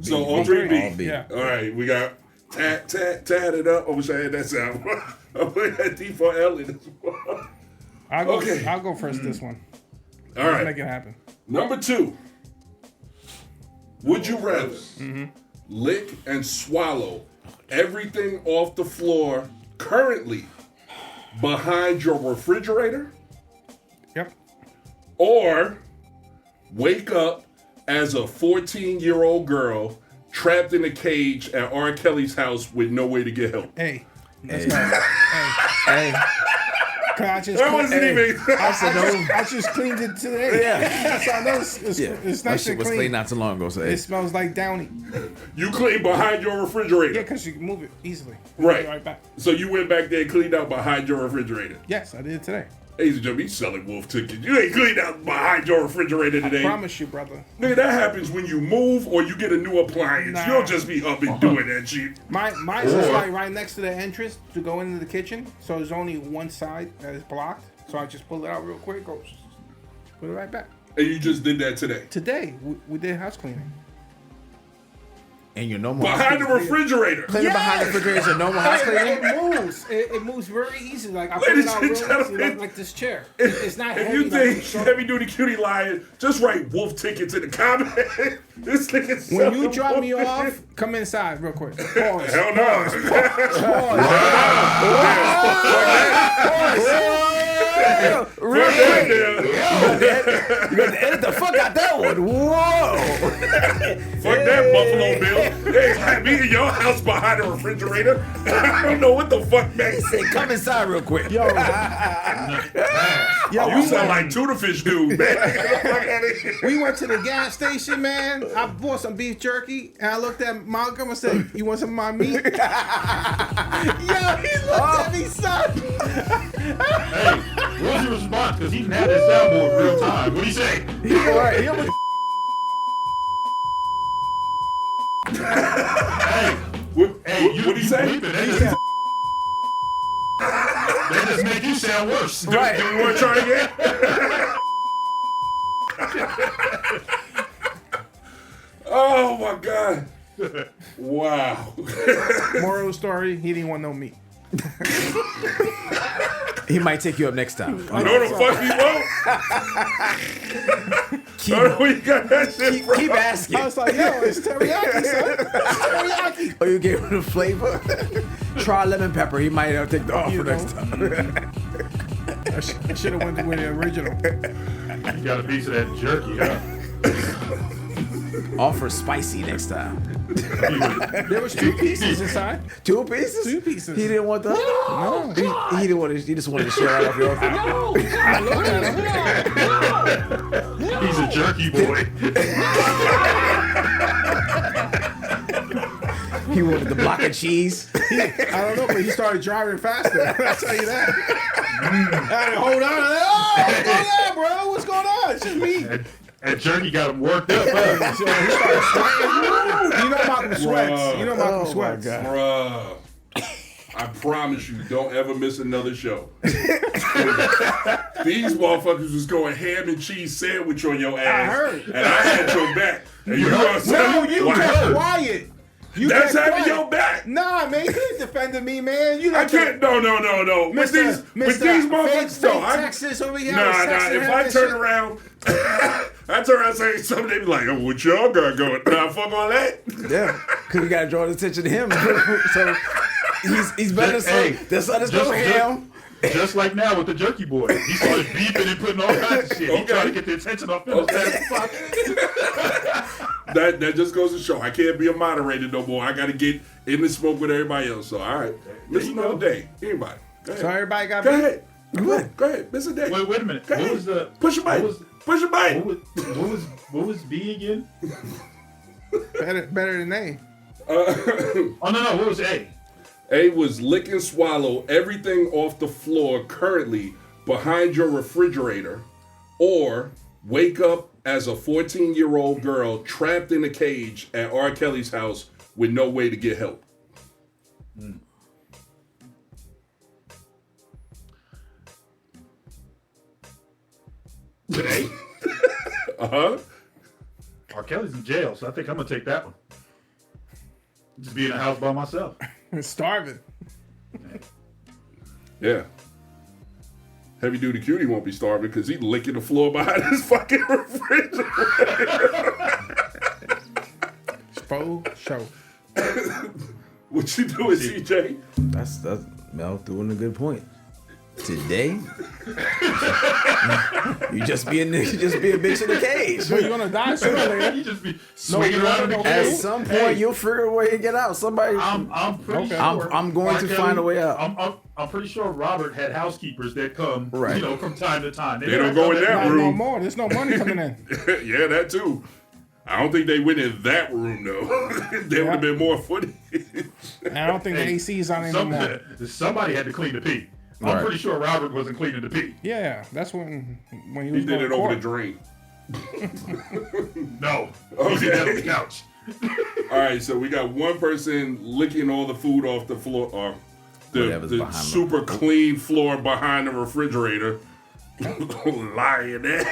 So all three B. All B. Yeah. All right, we got tat it up. I wish I had that sound. I put that D for L in this one. I'll go first this one. All Let's right. make it happen. Number 2. Would you rather lick and swallow everything off the floor currently behind your refrigerator, Yep. or wake up as a 14-year-old girl trapped in a cage at R. Kelly's house with no way to get help? Hey. Let's go. Hey. I just That wasn't even. I just cleaned it today. Yeah. So I know it's Yeah. nice That shit and was clean. clean not too long ago. So It smells like Downy. You clean behind your refrigerator. Yeah, because you can move it easily. Right. Right back. So you went back there and cleaned out behind your refrigerator. Yes, I did it today. Ladies and gentlemen, he's selling wolf tickets. You ain't cleaned out behind your refrigerator today. Promise you, brother. Nigga, that happens when you move or you get a new appliance. Nah. You don't just be up and doing that shit. Mine's just like right next to the entrance to go into the kitchen. So there's only one side that is blocked. So I just pull it out real quick, go put it right back. And you just did that today. Today, we did house cleaning. and you're no more Behind the refrigerator. cleaning behind the refrigerator. So no more house cleaning. It moves. It moves very easy. Like I put Ladies it out and real easy, gentlemen, like this chair. It's not If heavy. you like think it's short. Heavy Duty Cutie lying, just write wolf tickets in the comments. This nigga's When you selling drop wolf me tickets. off, come inside real quick. Pause. Hell no. Really? You got to edit the fuck out that one. Whoa. Fuck that Buffalo Bill. They had me in your house behind the refrigerator. I don't know what the fuck that He said, come inside real quick. Yo, You sound like tuna fish dude, man. Get the fuck out of here. we went to the gas station, man. I bought some beef jerky, and I looked at Malcolm and said, "You want some of my meat?" Yo, he looked at me, son. Hey, what was your response? Because he didn't have that soundboard in real time. What do you say? All right. He almost What do you say? bleep it. That just make you sound worse. Do you want to try again? Oh my god. Wow. Moral of the story: he didn't want no meat. He might take you up next time. No, the fuck he won't. No, you got that shit from. Keep asking. I was like, "Yo, it's teriyaki, son. It's teriyaki." Oh, you gave him the flavor? Try lemon pepper. He might take the offer You next know. time. I should have went with the original. You got a piece of that jerky, huh? Offer spicy next time. There was 2 pieces inside. 2 pieces? 2 pieces. He didn't want the. No. He didn't want to. He just wanted to share out of your offer. No, I looked at him. He's a jerky boy. He wanted the block of cheese. I don't know, but he started driving faster. I'll tell you that. Hey, hold on. Oh, hold on, bro. What's going on? It's just me. That jerky got him worked up, huh? So he started sweating. You know Malcolm sweats. You know Malcolm sweats. Bruh. I promise you, don't ever miss another show. These motherfuckers was going ham and cheese sandwich on your ass. I heard. And I had your back. And you know what I'm saying? No, you kept quiet. You That's kept having quiet. your back. Nah, man, you ain't defending me, man. You I like can't. No. With these motherfuckers, though. Texas over here. Nah. If I turn around, and say something, they be like, "Oh, what y'all got going?" Nah, fuck all that. Yeah, because we gotta draw the attention to him. So he's better. Hey, The son is go ham. Just like now with the jerky boy. He started beeping and putting all kinds of shit. He tried to get the attention off him. That just goes to show I can't be a moderator no more. I got to get in the smoke with everybody else. So all right, miss another day. Anybody? Go ahead. So everybody got Go me. ahead. Go ahead. Miss a day. Wait a minute. Go What ahead. was the Push your button. Push your button. what was B again? Better than A. Oh no, what was A? A was lick and swallow everything off the floor currently behind your refrigerator, or wake up as a 14-year-old girl trapped in a cage at R. Kelly's house with no way to get help. Today, Uh-huh. R. Kelly's in jail, so I think I'm gonna take that one. Just be in the house by myself. Starving. Yeah. Heavy Duty Cutie won't be starving because he's licking the floor behind his fucking refrigerator. Faux show. What you doing, CJ? That's Mel doing a good point. Today, you just be a bitch in the cage. But you're gonna die sooner or later. You just be swinging around in the no, At cage. some point, you'll figure a way to get out. Somebody, I'm pretty Okay. sure. I'm going R. to Kelly- find a way out. I'm pretty sure Robert had housekeepers that come, Right. from time to time. They don't go in that Not no room. more. There's no money coming in. Yeah, that too. I don't think they went in that room though. There would have been more footage. And I don't think the AC's on anymore. Somebody had to clean the pee. I'm Right. pretty sure Robert wasn't cleaning the pee. Yeah, that's when he He was did going it to over court. the drain. No. Okay. He did that on the couch. All right, so we got one person licking all the food off the floor, or Whatever's the behind the- super clean floor behind the refrigerator. Lying there.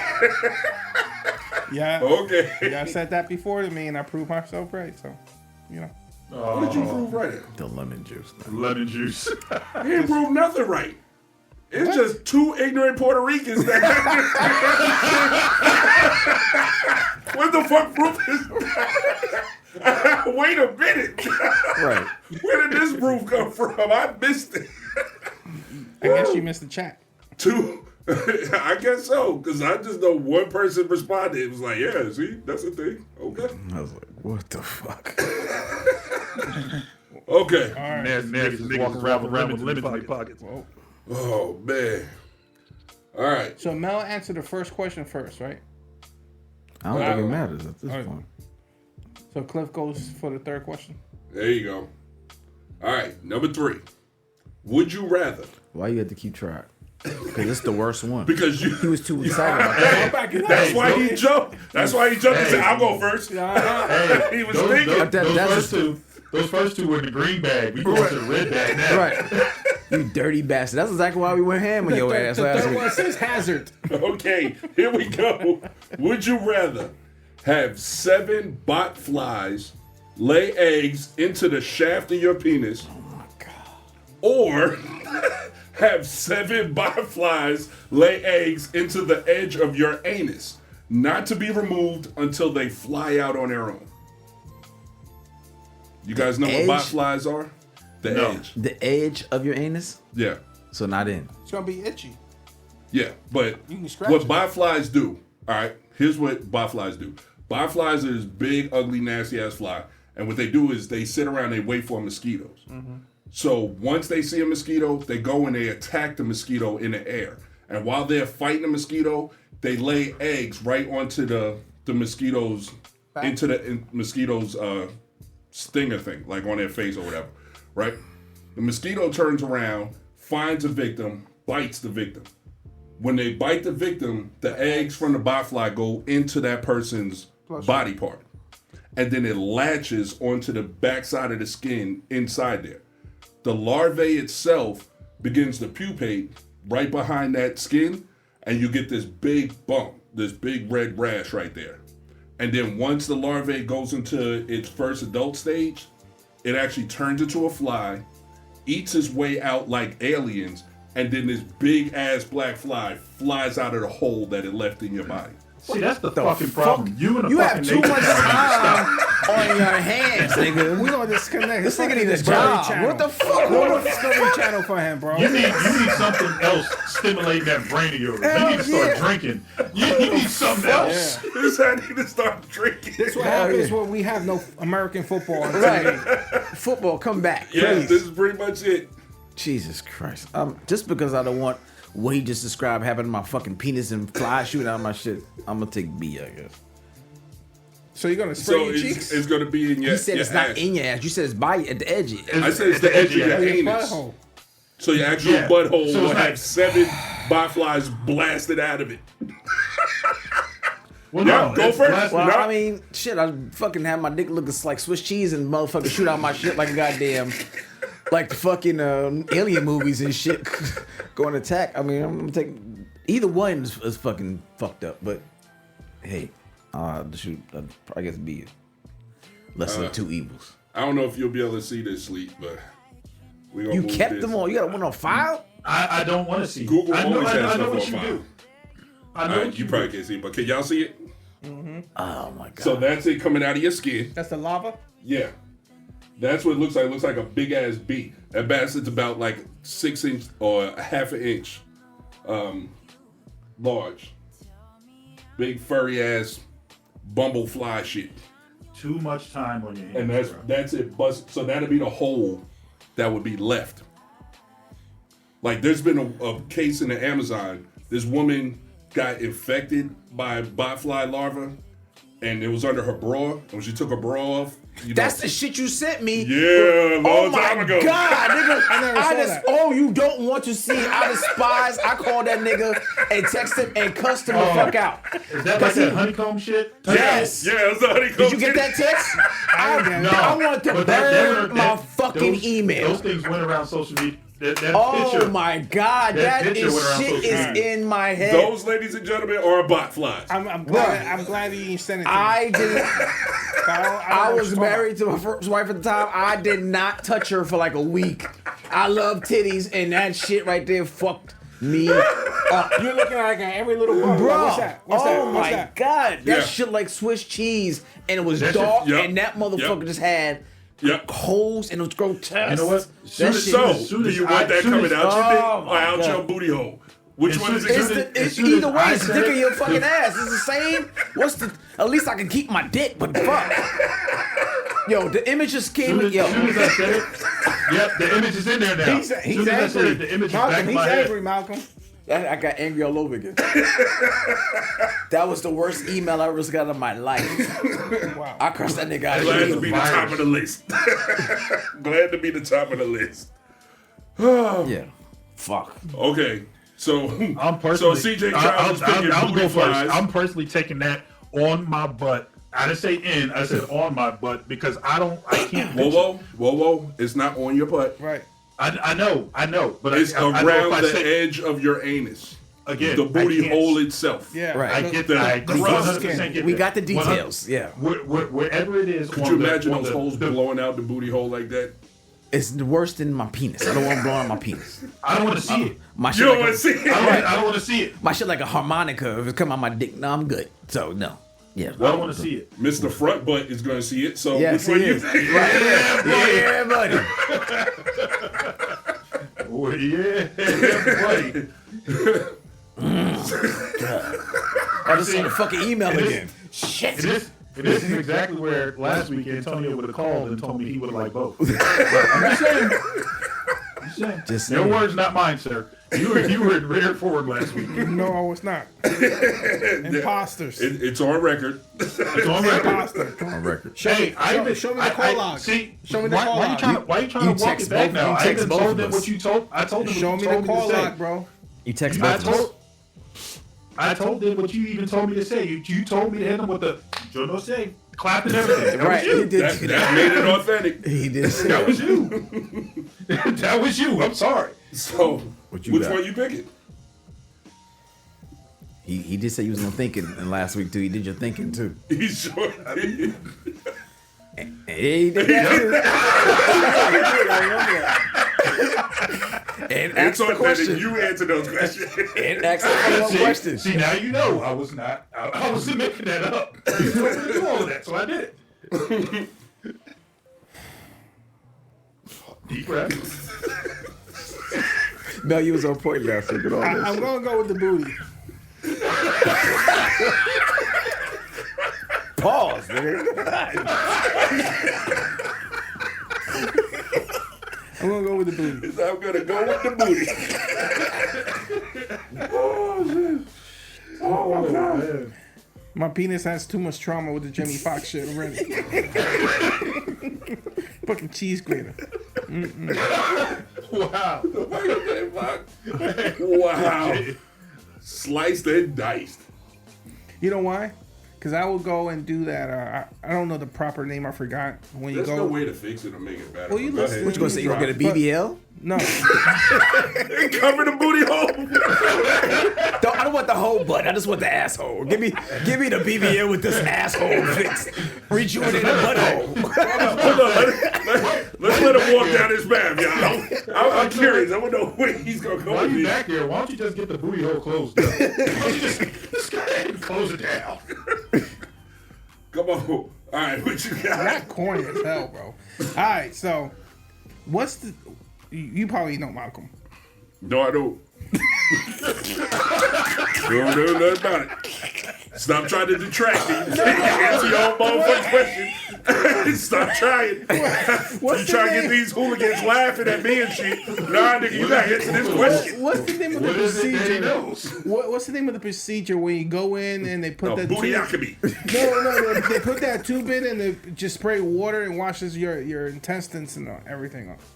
Yeah. Okay. Yeah, I said that before to me, and I proved myself right. So, What did you prove right? The lemon juice. Lemon juice. You didn't prove nothing right. It's just two ignorant Puerto Ricans that. What the fuck proof is that? Wait a minute. Right. Where did this proof come from? I missed it. I guess you missed the chat. Two. I guess so, because I just know one person responded. It was like, yeah, see, that's a thing. Okay. I was like, what the fuck? Okay. Niggas walking around with lemons in their pockets. Oh, man. All right. So Mel answered the first question first, right? I don't think it matters at this All right. point. So Cliff goes for the third question. There you go. All right. Number 3. Would you rather? Why you had to keep track? Because it's the worst one. Because you. He was too excited about that. That's why he jumped. That's why he jumped and said, I'll go first. He was thinking. Those first two were in the green bag. We going to the red bag now. Right. You dirty bastard. That's exactly why we went ham on your ass The last third week. one says hazard. Okay, here we go. Would you rather have 7 bot flies lay eggs into the shaft of your penis? Oh my God. Or have 7 bot flies lay eggs into the edge of your anus, not to be removed until they fly out on their own? You guys know what bot edge? flies are? The No. edge. The edge of your anus? Yeah. So not in. It's gonna be itchy. Yeah, but You can scratch what it. botflies do, all right, here's what botflies do. Botflies are this big, ugly, nasty-ass fly, and what they do is they sit around, they wait for mosquitoes. So once they see a mosquito, they go and they attack the mosquito in the air. And while they're fighting the mosquito, they lay eggs right onto the mosquito's, into the mosquito's stinger thing, like on their face or whatever, right? The mosquito turns around, finds a victim, bites the victim. When they bite the victim, the eggs from the botfly go into that person's body part. And then it latches onto the backside of the skin inside there. The larvae itself begins to pupate right behind that skin, and you get this big bump, this big red rash right there. And then once the larvae goes into its first adult stage, it actually turns into a fly, eats its way out like aliens, and then this big ass black fly flies out of the hole that it left in your body. See, that's the fucking problem. You and a You have fucking too nature much stop. time on your hands, nigga. We gonna disconnect. This nigga need a Discovery job. Channel. What the fuck? No Discovery Channel for him, bro. You need something else stimulating that brain of yours. You Hell need to start yeah. drinking. You need something else. This I need to start drinking. That's what Hell happens yeah. when we have no American football. On Right. TV. Football, come back. Yeah, please. this is pretty much it. Jesus Christ. Just because I don't want what he just described happening to my fucking penis and fly shooting out my shit, I'm gonna take B, I guess. So you're gonna spray So your cheeks? it's gonna be in your. You said your it's not ass. in your ass. You said it's by at the edge. I said it's the edge of your Your anus. butthole. So your actual Yeah. butthole So will it's have like- 7 biflies blasted out of it. Well, Yeah, no, go it's first. last- Well, No. I mean, shit, I fucking have my dick looking like Swiss cheese and motherfucking shoot out my shit like a goddamn, like the fucking alien movies and shit going to attack. I mean, I'm taking either one is fucking fucked up, but hey, shoot, I guess be lesser of two evils. I don't know if you'll be able to see this sleep, but we gonna You move kept this. them on. You got one on file. I don't want to see. Google I know, always has I know stuff what on you file. do. I know All right, what you probably can't see, but can y'all see it? Oh my god. So that's it coming out of your skin. That's the lava. Yeah. That's what it looks like. It looks like a big ass bee. That bastard's about like 6 inch or a half an inch large. Big furry ass bumblefly shit. Too much time on your hands. And bro. that's it. So that'll be the hole that would be left. Like there's been a case in the Amazon. This woman got infected by botfly larva, and it was under her bra. And when she took her bra off, That's the shit you sent me. Yeah, a long Oh my time ago. god, nigga! I never saw that. Oh, you don't want to see? I despise. I called that nigga and texted him and cussed him the fuck out. Is that like that honeycomb shit? Yes. Yeah, it's the honeycomb. Did you get that text? I want to But burn that- my fucking those, email. Those things went around social media. That Oh picture. my god, that that picture is went around shit social is media. in my head. Those, ladies and gentlemen, are botflies. I'm glad that you sent it to me. I didn't. I don't know I what was you're talking married to my first wife at the time. I did not touch her for like a week. I love titties, and that shit right there fucked me up. about. You're looking like every little bump. Bro, What's that? What's that? oh What's my that? god, that Yeah. shit like Swiss cheese, and it was That shit- dark, yep, and that motherfucker yep. just had Yep. holes, and it was grotesque. You know what? That shit So, is- do you want that coming out your Oh dick my or out God. your booty hole? Which As one is soon it? as- gonna- It's soon as either way, I it's said dick it- in your fucking ass. It's the same. What's the? At least I can keep my dick, but fuck. Yo, the image just came. As Yo, soon as I said it, yep, the image is in there now. He's As soon as I said it, the image is back Malcolm, in he's my head. angry, Malcolm. I got angry all over again. That was the worst email I ever got in my life. Wow. I cursed that nigga out. Glad to of be here. the top of the list. Glad to be the top of the list. Yeah. Fuck. Okay, so I'm personally. so CJ Trowers is picking I'll booty go first. flies. I'm personally taking that on my butt. I didn't say in. I said on my butt because I can't. Whoa! It's not on your butt. Right. I know, but It's I know around if I the say edge of your anus. again, The booty I can't- hole itself. Yeah. Right. I The- get the- that. I the 100% get We that. got the details. Yeah. Wherever it is. Could you imagine those holes blowing out the booty hole like that? It's worse than my penis. I don't want to blow out my penis. I don't want to see it. My You shit don't like want to see it. I don't want to see it. my shit like a harmonica. If it come out my dick, no, I'm good. So no. Yeah. I don't want to see it. Mr. Front Butt is going to see it. So Yes, which one he you is. think? Yeah, buddy. Oh, yeah, buddy. I just saw the fucking email It is- again. Shit. This is exactly where last week Antonio would have called and told me he would have liked both. But I'm just saying. Just Your saying. words, not mine, sir. You were very forward last week. No, I was not. Imposters. It's on record. It's on record. Imposter. Come on. On record. Hey, show me the call log. See, Show me the why, call why you log. trying to, why you trying You to walk text it back both- now? you I text even both told of them us. what you told. I told them Show what me you the told me call to say. log, bro. You text I both of us. told. I told them what you even told me to say. You told me to hit them with the "yo no say" clap and everything. That Right. was He you. did That, do that that. made it authentic. He did say That that. was you. That was you. I'm sorry. So What you which got? one you picking? He did say he was gonna thinking and last week too. He did your thinking too. He sure did. He did that too. And It's asked the authentic. question. You answer those questions. And asked the follow-up question. See, now you know I was not. I wasn't making that up. You told me to do all of that, so I did it. Deep breath. No, you was on point last week with all this. I'm gonna go with the booty. Pause, nigga. I'm gonna go with the booty. I'm gonna go with the booty. Oh, man. My penis has too much trauma with the Jimmy Fox shit already. Fucking cheese grater. Wow. Wow. Sliced and diced. You know why? Because I will go and do that. I don't know the proper name. I forgot. When There's you go, no way to fix it or make it better. Well, you Go listen- ahead. What you gonna say? You gonna get a BBL? no. Cover the booty hole. I don't want the whole butt. I just want the asshole. Give me the BBL with this asshole fixed. Rejuvenate the butthole. Hold on. Let's let him walk down this path, y'all. I'm curious. I want to know where he's going to go While with you this. back there, why don't you just get the booty hole closed down? Why don't you just go ahead and close it down? Come on. All right, what you got? Not corny as hell, bro. All right, so what's the? You probably know Malcolm. No, I don't. Don't know nothing about it. Stop trying to detract me. Answer your own motherfucking question. Stop trying. You trying to get these hooligans laughing at me and shit. Nah, nigga, you gotta answer this question. What's the name of the What is it that he procedure? knows? What's the name of the procedure when you go in and they put that Booty tube? Akami. No, they put that tube in and they just spray water and washes your intestines and everything off.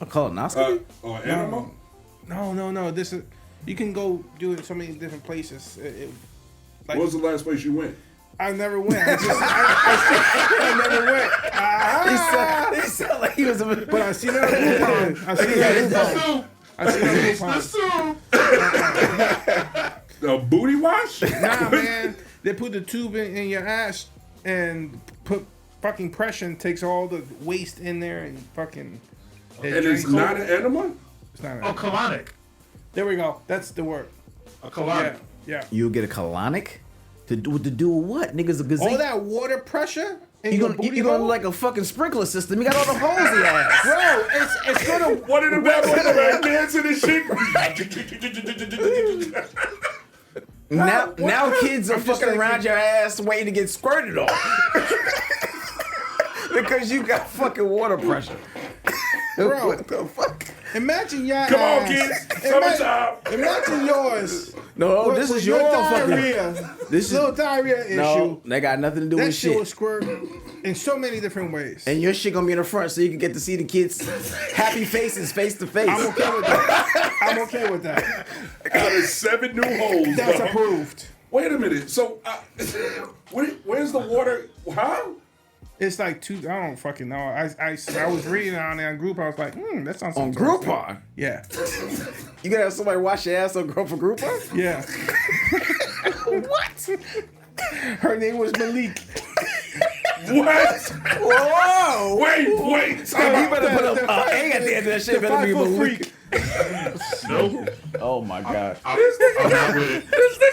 A colonoscopy? Animal? No. This is you can go do it in so many different places. Like, What was the last place you went? I never went. I never went. Ah! He sound like he was a. But I seen it on Groupon. I seen it on Groupon. I seen it on Groupon. A booty wash? Nah, man. They put the tube in your ass and put fucking pressure and takes all the waste in there and fucking. And it's not an enema? It's not. A colonic. There we go. That's the word. A colonic. Yeah. You get a colonic? To do what? Niggas a gazelle. All that water pressure. In You your gonna booty you gonna hole? like a fucking sprinkler system? You got all the holes he has. Bro, it's gonna. One of the best like dancing and shit. Now kids are I'm just fucking around thinking- your ass waiting to get squirted on. Because you got fucking water pressure. Bro. What the fuck? Imagine your Come on, ass. kids. Summertime. Imagine yours. No, this is your fucking. diarrhea. This is Little diarrhea issue. no. That got nothing to do That with shit will shit. squirt in so many different ways. And your shit gonna be in the front, so you can get to see the kids' happy faces face to face. I'm okay with that. I'm okay with that. Out of 7 new holes. That's dog. approved. Wait a minute. So, where's the water? How? It's like two. I don't fucking know. I was reading on there on group. I was like, that sounds On interesting. Groupon, Yeah, you gonna have somebody wash your ass on Groupon? yeah. What? Her name was Malik. What? Whoa! Wait. You Stop. better put a A at the end of that shit. The Better be 5 foot Malik. freak. Nope. Oh my god. I'm not with it.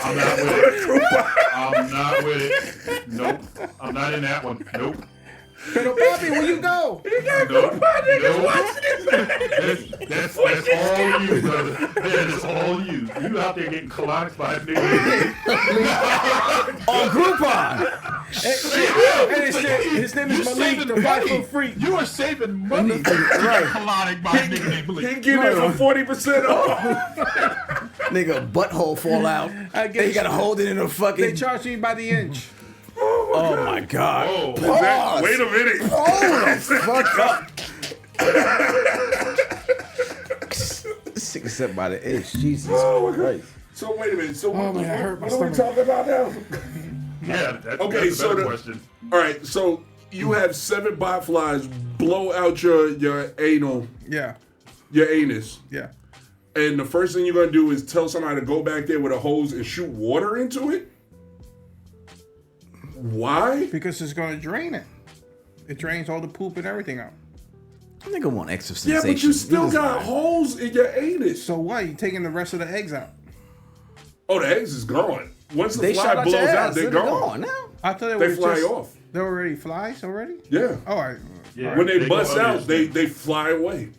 I'm not with it. I'm not with it. Nope. I'm not in that one. Nope. Pero Bobby, where you go? Nope. Nope. That's all you, brother. That is all you. You out there getting colonics by a nigga. On Groupon. And his name is Malik, the 5 foot freak. You are saving money. Right. Colonic by a nigga named He Blake. getting it for 40% off. Nigga, butthole fall out. I guess Then you gotta hold it in a They fucking. charge me by the inch. Oh my god. Oh. Pause. Wait a minute. Hold the fuck up. Sick except by the edge. Jesus Oh, my God. Christ. So wait a minute. So Oh, man, that hurt my what are we stomach. talking about now? Yeah, that's, Okay, that's a so better the- question. All right. So you have 7 bot flies blow out your Yeah, anus, yeah. and the first thing you're gonna do is tell somebody to go back there with a hose and shoot water into it. Why? Because it's gonna drain it. It drains all the poop and everything out. Nigga want extra Yeah, sensation. but you still Niggas got like- holes in your anus. So what? You taking the rest of the eggs out? Oh, the eggs is gone. Once the They fly shot out blows your out, ass. they're gone. now. I thought They were fly just, off. They're already flies already. Yeah. Oh, all right. Yeah. When they They bust go out, under they fly away,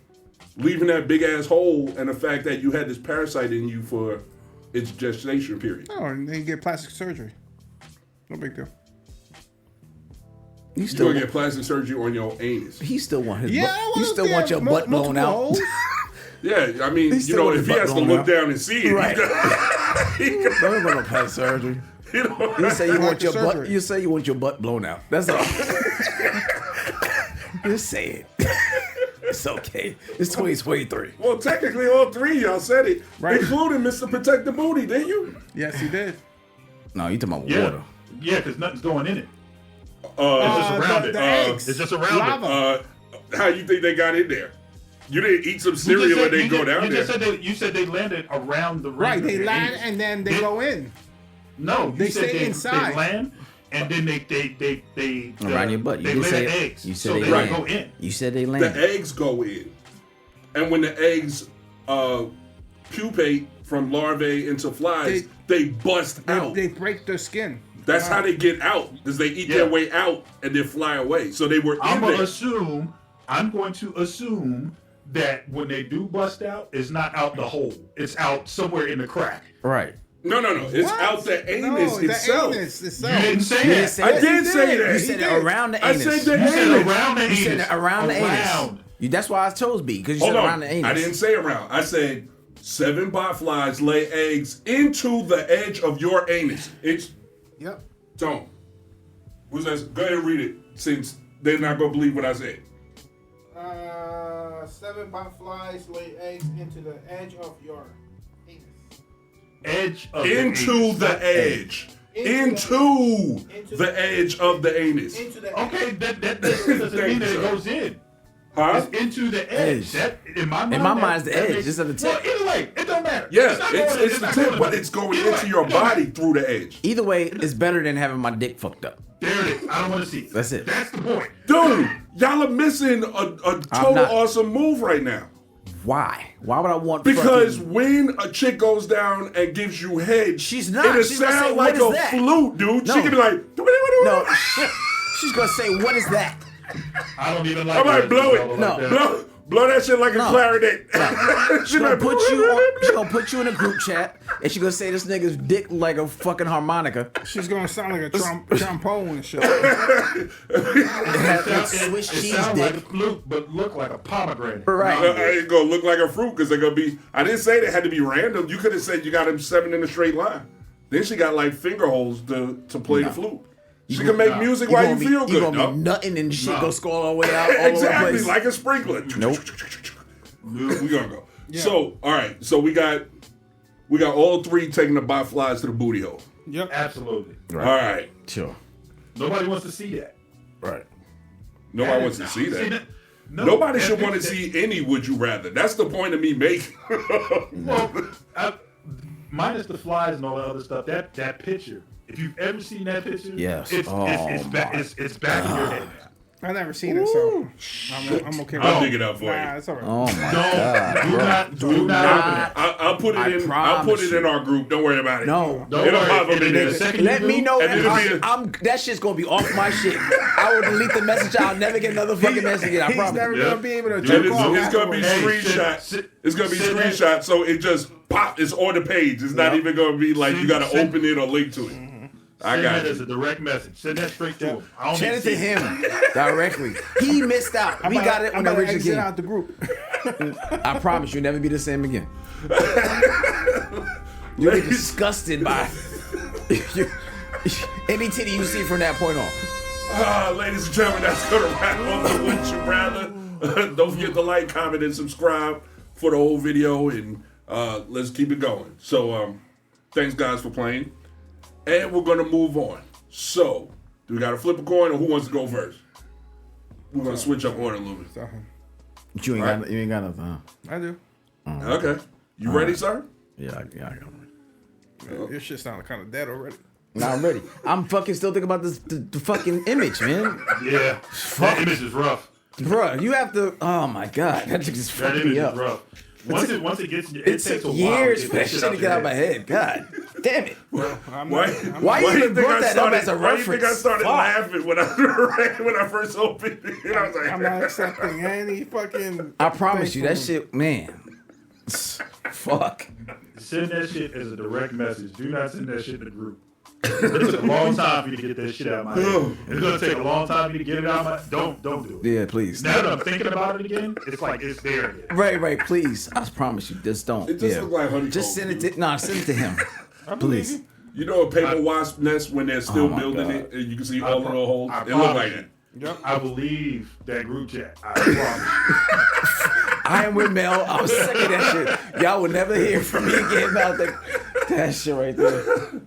leaving that big ass hole and the fact that you had this parasite in you for its gestation period. Oh, and they get plastic surgery. No big deal. You You're still gonna get plastic surgery on your anus. he still want his Yeah, butt. I You want still to want get your butt blown multiple out. holes. Yeah, I mean, He's you still know, with if his he butt has to blown look out. down and see it, Right. he got- Don't go to plastic surgery. You know, You say you Like want the your butt. surgery. You say you want your butt blown out. That's all. Just say it. It's okay. It's 2023. well, technically, all three of y'all said it, Right. including Mr. Protect the Booty, didn't you? Yes, he did. No, you talking about Yeah, water. yeah, because nothing's going in it. It's just around it. The eggs. It's just around Lava. it. How you think they got in there? You didn't eat some cereal and they go down you there. Just said you said they landed around the ring. Right, of they their land anus. and then they go in. No, you They said stay inside. They land and then they Around your butt. You They did lay say the it. eggs. You said so they they land. go in. You said they The land. eggs go in. And when the eggs pupate from larvae into flies, they bust out. They break their skin. That's how they get out, because they eat their way out and then fly away. So they were in I'm there. going to assume that when they do bust out, it's not out the hole. It's out somewhere in the crack. Right. No. It's What? out the No, anus the itself. anus You itself. didn't say You that. didn't say I that. did say that. You said it around the I anus. said the You said anus. around the You anus. said it around the Around. anus. That's why I chose B, because you Hold said on. around the anus. I didn't say around. I said 7 botflies lay eggs into the edge of your anus. It's Yep. don't. Who's that? Go ahead and read it, since they're not gonna believe what I said. 7 botflies lay eggs into the edge of your anus. Edge of Into anus. the edge. Into the edge of the anus. Into the Okay, that doesn't mean that it goes in. Huh? It's into the edge. Edge. That in my mind. it's the that edge. makes- It's at the Well, tip. either way, it don't matter. Yeah, not it's going- the not tip, going but in. it's going Either into way, your it don't body matter. through the edge. Either way, it's better than having my dick fucked up. There it is. I don't want to see it. That's it. That's the point. Dude, y'all are missing a total not. awesome move right now. Why? Why would I want? Because fucking- when a chick goes down and gives you head, She's not. It'll She's gonna sound say, like "What a is that?" flute, dude. No. She can be like, no, she's gonna say, "What is that?" I don't even like. I'm like, words blow that go it. No. that. Blow that shit like a No. clarinet. She's gonna put you on. She's gonna put you in a group chat, and she's gonna say this nigga's dick like a fucking harmonica. She's gonna sound like a trombone and shit. It has It Swiss cheese sounds like a dick. flute, but look like a pomegranate. Right. It's gonna look like a fruit because they're gonna be. I didn't say they had to be random. You could have said you got them 7 in a straight line. Then she got like finger holes to play the flute. She can make music while you feel You good, gonna dog. be nutting and shit No. go skull all the way out, all over the Exactly, place. like a sprinkler. Nope. We gonna go. So, all right. So we got all 3 taking the botflies to the booty hole. Yep. Absolutely. All right. Sure. Nobody wants to see that. Right. Nobody wants to see that. No, Nobody that should want to picture- see any would you rather. That's the point of me making. Well, minus the flies and all that other stuff. That picture. If you've ever seen that picture, Yes. it's Oh, back in your head now. I've never seen it, so I'm okay with I'll it. dig it out for Nah, you. it's alright. Oh my Don't god. do not open it. I'll put it I in. I'll promise put it in you. our group. Don't worry about it. No. Don't It'll worry. pop up And in then there. the second Let you me do, know And that it'll be that shit's gonna be off my shit. I will delete the message. I'll never get another fucking message again. I He's promise. never Yeah. gonna be able to And jerk it's off gonna be afterwards. Hey, screenshot. sit- It's gonna be sit there. screenshot. So it just pop. It's on the page. It's not Yep. even gonna be like you gotta Send- open it or link to it. I Send got that as a you. direct message. Send that straight to him. I don't Send need it to to see it. him directly. He missed out. We got it I'm on the about to original exit game. out the group. I promise you'll never be the same again. You'll be disgusted by any titty you see from that point on. Ladies and gentlemen, that's gonna wrap up the Would You Rather. Don't forget to like, comment, and subscribe for the whole video, and let's keep it going. So, thanks guys for playing, and we're gonna move on. So, do we gotta flip a coin, or who wants to go first? We're gonna switch up order a little bit. But you ain't got nothing, huh? I do. Okay, you ready, sir? Yeah, I got it. Your shit sounded kind of dead already. Now I'm ready. I'm fucking still thinking about the fucking image, man. Yeah, that image is rough. Bruh, you have to. Oh my god, that just That fucked image me is up. rough. Once it gets, it It takes took a while years to for that shit to get out of my head. God damn it. Why you even think brought I that up as a Why you think I reference? started Fuck. laughing when I first opened it? And I was like, I'm not accepting any fucking. I promise you, that thing shit, man. Fuck. Send that shit as a direct message. Do not send that shit in the group. It took a long time for you to get that shit out of my head. It's gonna take a long time for you to get it out of my. Don't do it. Yeah, please. Now that I'm thinking about it again, it's like it's there again. Right, please. I promise you, just don't. It just yeah. look like honeycomb. Just send it to send it to him. I believe Please. you. You know a paper wasp nest when they're still building God. it, and you can see all the little holes. I It looked like promise that. Yep. I believe that group chat. I promise. I am with Mel. I'm sick of that shit. Y'all will never hear from me again about that shit right there.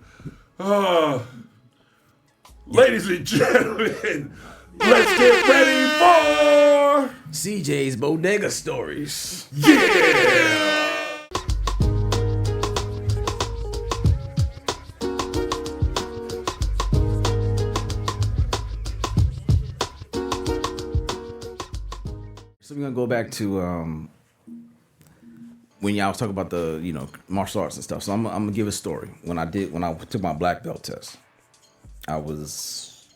Ladies and gentlemen, let's get ready for CJ's Bodega Stories. yeah. So we're gonna go back to when y'all was talking about the martial arts and stuff. So I'm gonna give a story. When I took my black belt test, I was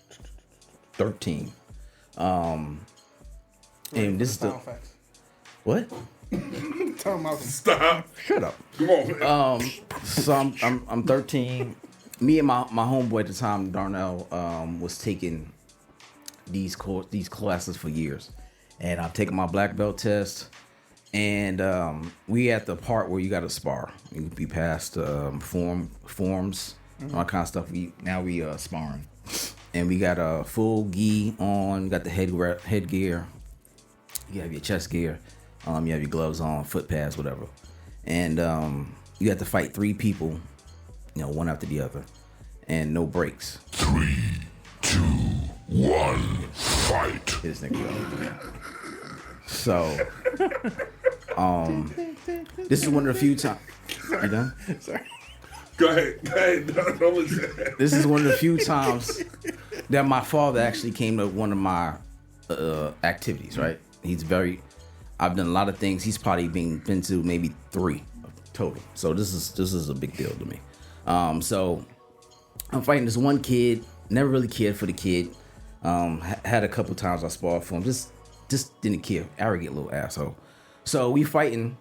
13. And this is the Facts. what? Talking about Stop. Shut up. Come on, man. So I'm 13. Me and my homeboy at the time, Darnell, was taking these classes for years, and I've taken my black belt test, and we at the part where you got to spar. We passed forms, all that kind of stuff. We sparring, and we got a full gi on. We got the headgear. You have your chest gear. You have your gloves on, foot pads, whatever, and you have to fight 3 people, one after the other, and no breaks. 3, 2, 1, fight. This nigga go. So, this is one of the few times. You done? Sorry. Go ahead. Don't listen. This is one of the few times that my father actually came to one of my activities. Right? I've done a lot of things. He's probably been to maybe 3 total. So this is a big deal to me. So I'm fighting this one kid. Never really cared for the kid. Had a couple times I sparred for him. Just didn't care. Arrogant little asshole. So we fighting,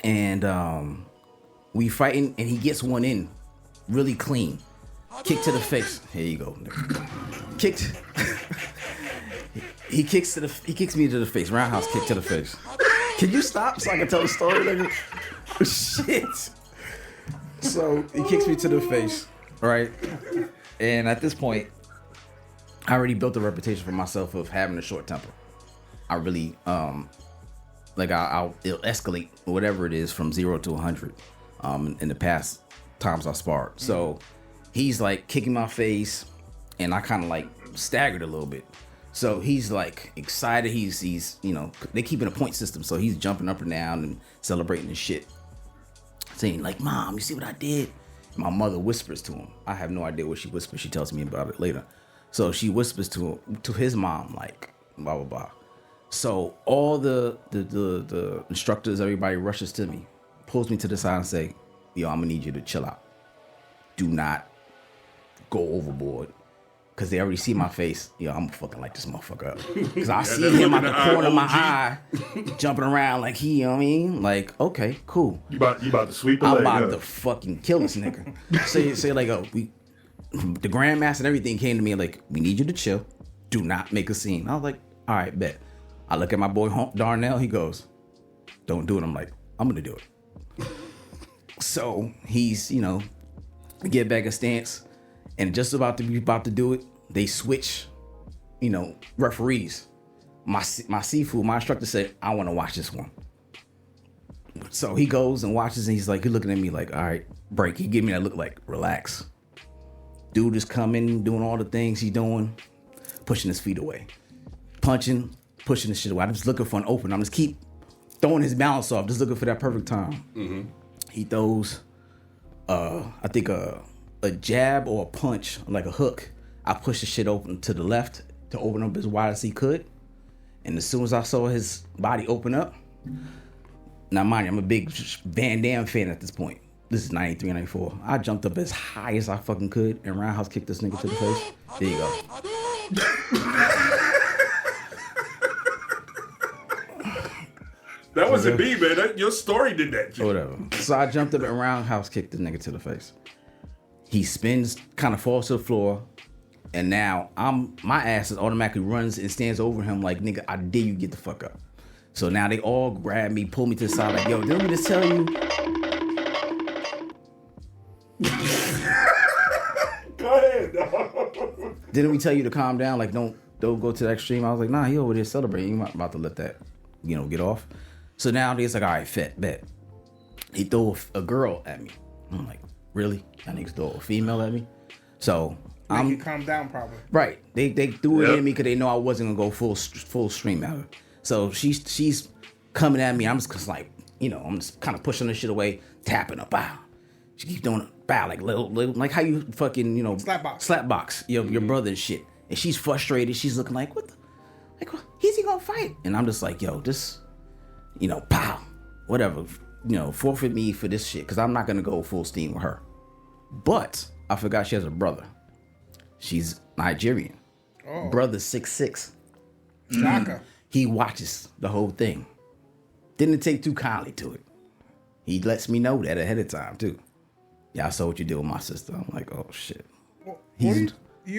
and he gets one in, really clean. Kick to the face. Here you go. Kicked. He kicks me to the face. Roundhouse kick to the face. Can you stop so I can tell the story, nigga? Shit. So he kicks me to the face, right? And at this point, I already built a reputation for myself of having a short temper. I really, it'll escalate whatever it is from 0 to 100 in the past times I sparred. So he's like kicking my face, and I kind of like staggered a little bit. So he's like excited. He's they keeping a point system, so he's jumping up and down and celebrating and shit, saying like, "Mom, you see what I did?" My mother whispers to him. I have no idea what she whispers. She tells me about it later. So she whispers to his mom, like, blah blah blah. So all the instructors, everybody rushes to me, pulls me to the side and say, "Yo, I'm gonna need you to chill out. Do not go overboard." Cause they already see my face. Yo, I'm fucking like this motherfucker up. Cause I see him out the corner of my eye, jumping around like he, you know what I mean? Like, okay, cool. You about to sweep the I'm leg, about to fucking kill this nigga. Say like, the grandmaster and everything came to me like, we need you to chill. Do not make a scene. I was like, all right, bet. I look at my boy Darnell. He goes, don't do it. I'm like, I'm gonna do it. So he's, we get back a stance. And just about to do it, they switch, referees. My instructor said, I want to watch this one. So he goes and watches, and he's looking at me like, all right, break. He give me that look like, relax. Dude is coming, doing all the things he's doing, pushing his feet away, punching, pushing his shit away. I'm just looking for an open. I'm just keep throwing his balance off, just looking for that perfect time. Mm-hmm. He throws, I think a jab or a punch, like a hook. I pushed the shit open to the left to open up as wide as he could. And as soon as I saw his body open up, now mind you, I'm a big Van Damme fan at this point. This is 93, 94. I jumped up as high as I fucking could and roundhouse kicked this nigga to the face. There you go. That wasn't me, man. Your story did that shit. Whatever. So I jumped up and roundhouse kicked the nigga to the face. He spins, kind of falls to the floor, and now my ass automatically runs and stands over him like, nigga, I dare you get the fuck up. So now they all grab me, pull me to the side like, yo, didn't we just tell you? Go ahead, dog. Didn't we tell you to calm down? Like, don't go to the extreme. I was like, nah, he over there celebrating. You're not about to let that, get off. So now it's like, all right, bet. He threw a girl at me. I'm like, really? That niggas throw a female at me? So Make you calm down, probably. right. They threw it at me because they know I wasn't gonna go full stream at her. So she's coming at me. I'm just like, I'm just kind of pushing the shit away, tapping her. Bow. She keeps doing it. Bow, like little, like how you fucking, slap box your brother and shit. And she's frustrated. She's looking like, what? He's he gonna fight? And I'm just like, yo, just, pow, whatever. Forfeit me for this shit because I'm not gonna go full steam with her. But I forgot she has a brother. She's Nigerian. Oh. Brother's 6'6". Shaka. He watches the whole thing. Didn't take too kindly to it. He lets me know that ahead of time too. Yeah, I saw what you did with my sister. I'm like, oh shit. Well, you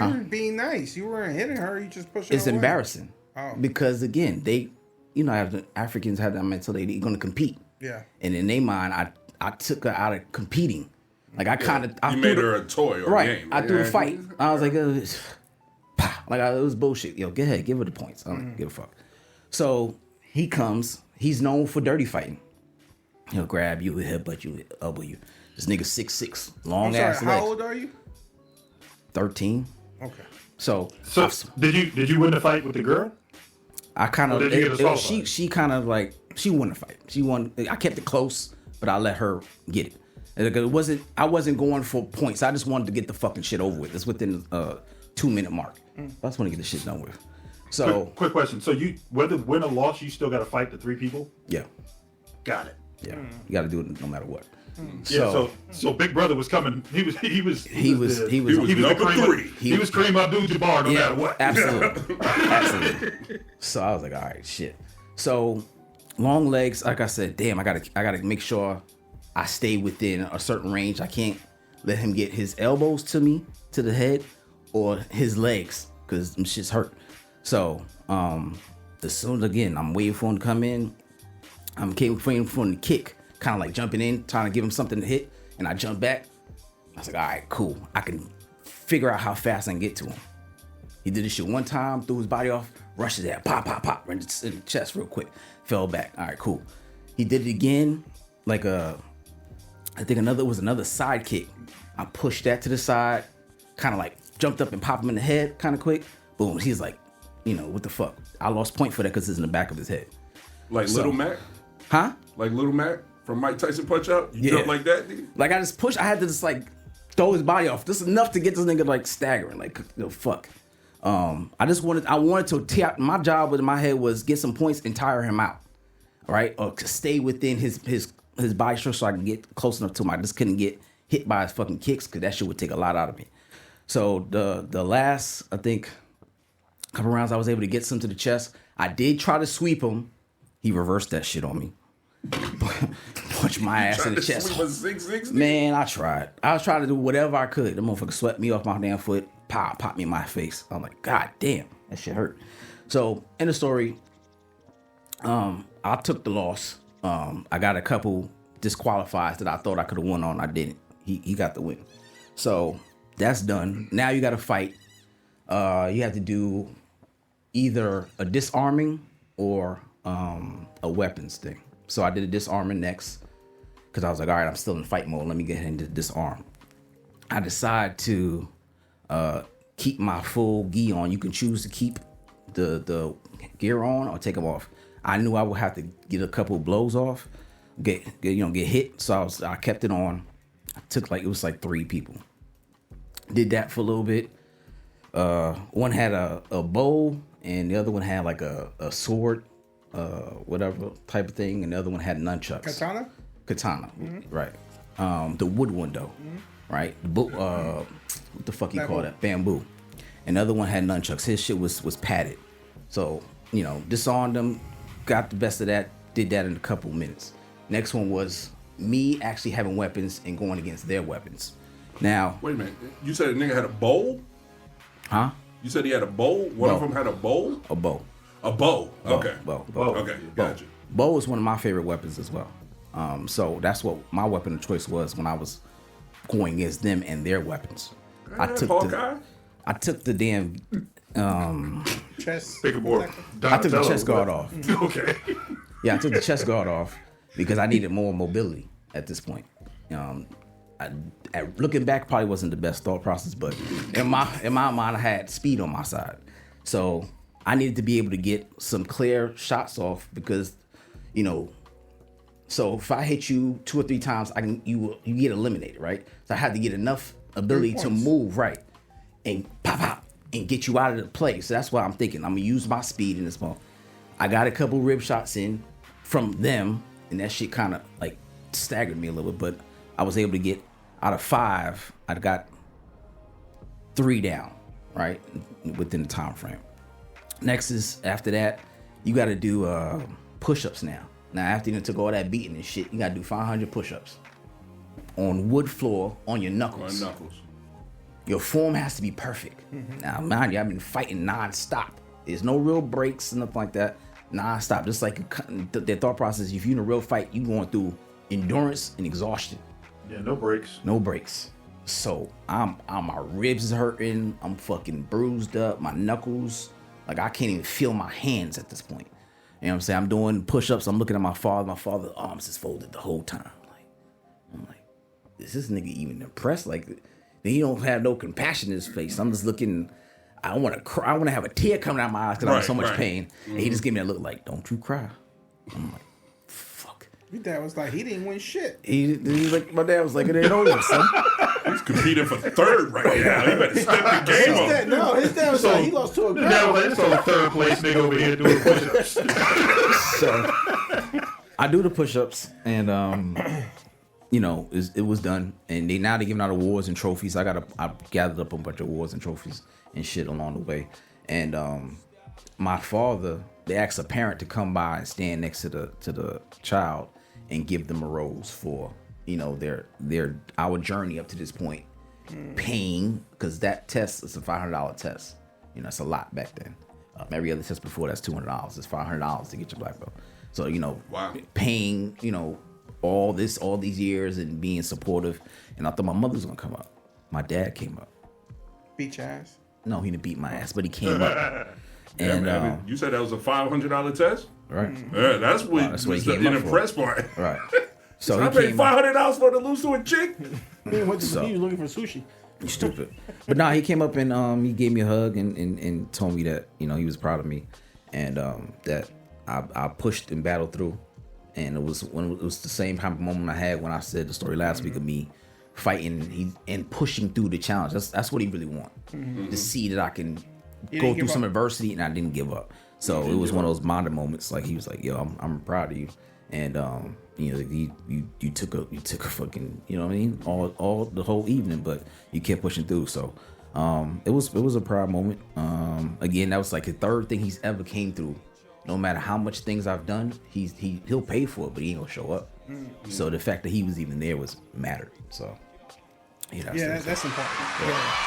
were being nice. You weren't hitting her. You just pushed her It's away. embarrassing. Oh. Because again, they, Africans have that mentality. They're gonna compete. Yeah. And in their mind, I took her out of competing. Like I You made her a toy or right. a game. I threw a fight. I was like, it was bullshit. Yo, go ahead, give her the points. I don't give a fuck. So he comes. He's known for dirty fighting. He'll grab you, he'll headbutt you, elbow you. This nigga 6'6", long ass legs. How old are you? 13. Okay. So did you win the fight with the girl? I kind of she kind of like she won the fight. She won. I kept it close, but I let her get it. I wasn't going for points. I just wanted to get the fucking shit over with. It's within 2-minute mark. I just want to get this shit done with. So quick question. So you whether win or loss, you still got to fight the 3 people? Yeah. Got it. Yeah. You got to do it no matter what. Yeah. So Big Brother was coming. He was number 3. He was Kareem Abdul-Jabbar no matter what. Absolutely. So I was like, all right, shit. So long legs, like I said, damn, I gotta make sure I stay within a certain range. I can't let him get his elbows to me, to the head, or his legs, because them shit's hurt. So as soon as, again, I'm waiting for him to come in, I'm waiting for him to kick, kind of like jumping in, trying to give him something to hit, and I jump back. I was like, all right, cool. I can figure out how fast I can get to him. He did this shit one time, threw his body off, rushed his head, pop, right in the chest real quick, fell back. All right, cool. He did it again, like I think another side kick. I pushed that to the side, kind of like jumped up and popped him in the head kind of quick. Boom. He's like, what the fuck? I lost point for that because it's in the back of his head. Like Little Mac? Huh? Like Little Mac from Mike Tyson Punch Out? You jump like that, nigga? Like I just pushed. I had to just like throw his body off. Just enough to get this nigga like staggering. Like, fuck. I wanted to my job in my head was get some points and tire him out. All right? Or to stay within his body structure so I can get close enough to him. I just couldn't get hit by his fucking kicks because that shit would take a lot out of me. So the last, I think, couple rounds I was able to get some to the chest. I did try to sweep him. He reversed that shit on me. Punch my ass in the chest. Man, I tried. I was trying to do whatever I could. The motherfucker swept me off my damn foot. Popped me in my face. I'm like, God damn, that shit hurt. So, in the story, I took the loss. I got a couple disqualifies that I thought I could have won on. I didn't. He got the win. So, that's done. Now you got to fight. You have to do either a disarming or a weapons thing. So I did a disarming next because I was like, all right, I'm still in fight mode. Let me get into disarm. I decide to keep my full gi on. You can choose to keep the gear on or take them off. I knew I would have to get a couple of blows off, get hit. So I kept it on. I took it was like 3 people. Did that for a little bit. One had a bow and the other one had like a sword, whatever type of thing, and the other one had nunchucks. Katana, right? The wood one though, right? What the fuck you call that? Bamboo. And the other one had nunchucks. His shit was padded. So disarmed them, got the best of that. Did that in a couple minutes. Next one was me actually having weapons and going against their weapons. Now, wait a minute. You said a nigga had a bowl? Huh? You said he had a bowl? One of them had a bowl? A bow. A bow. Okay. Bow. Okay, gotcha. Bow is one of my favorite weapons as well. So that's what my weapon of choice was when I was going against them and their weapons. I took the damn Chest. Think of more. I took the chest guard off. Okay. Yeah, I took the chest guard off because I needed more mobility at this point. Looking back, probably wasn't the best thought process, but in my mind, I had speed on my side, so I needed to be able to get some clear shots off because, so if I hit you 2 or 3 times, you get eliminated, right? So I had to get enough ability to move right and pop and get you out of the play. So that's why I'm thinking I'm gonna use my speed in this moment. I got a couple rib shots in from them, and that shit kind of like staggered me a little bit, but I was able to get out of 5. I got 3 down, right, within the time frame. Next is after that, you got to do push-ups now. Now after you took all that beating and shit, you got to do 500 push-ups on wood floor on your knuckles. Your form has to be perfect. Now, mind you, I've been fighting non-stop. There's no real breaks and nothing like that. Non-stop. Just like their thought process, if you're in a real fight, you going through endurance and exhaustion. Yeah, no breaks. No breaks. So my ribs is hurting. I'm fucking bruised up. My knuckles, like I can't even feel my hands at this point. You know what I'm saying? I'm doing push-ups. I'm looking at my father. My father's arms is folded the whole time. I'm like, is this nigga even impressed? Like, he don't have no compassion in his face. I'm just looking. I want to cry. I want to have a tear coming out of my eyes because I'm in so much pain. Mm-hmm. And he just gave me that look like, don't you cry. I'm like, fuck. Your dad was like, he didn't win shit. My dad was like, it ain't over, son. He's competing for 3rd right now. He better step the game up. His dad was like, he lost to a girl. Yeah, like, it's on the 3rd place nigga over here doing push-ups. So I do the push-ups and it was done. And they're giving out awards and trophies. I gathered up a bunch of awards and trophies and shit along the way. And my father, they asked a parent to come by and stand next to the child and give them a rose for our journey up to this point, paying, because that test is a $500 test. It's a lot back then. Every other test before that's $200. It's $500 to get your black belt. So wow. Paying all these years and being supportive. And I thought my mother was gonna come up. My dad came up. Beat your ass? No, he didn't beat my ass, but he came up. And man, you said that was a $500 test, right? Yeah, that's what he came up impressed part. Right. So I paid $500 for to lose to a chick. He was looking for sushi. You stupid. But nah, he came up and he gave me a hug and told me that he was proud of me and that I pushed and battled through. And it was the same kind of moment I had when I said the story last week of me fighting and pushing through the challenge. That's what he really wanted. To see that I can go through some adversity and I didn't give up. So it was one of those modern moments. Like he was like, "Yo, I'm proud of you," and you took a fucking, you know what I mean, all the whole evening, but you kept pushing through. So it was a proud moment. Again, that was like the 3rd thing he's ever came through. No matter how much things I've done, he'll pay for it, but he ain't gonna show up. So the fact that he was even there mattered. So that's important. Yeah.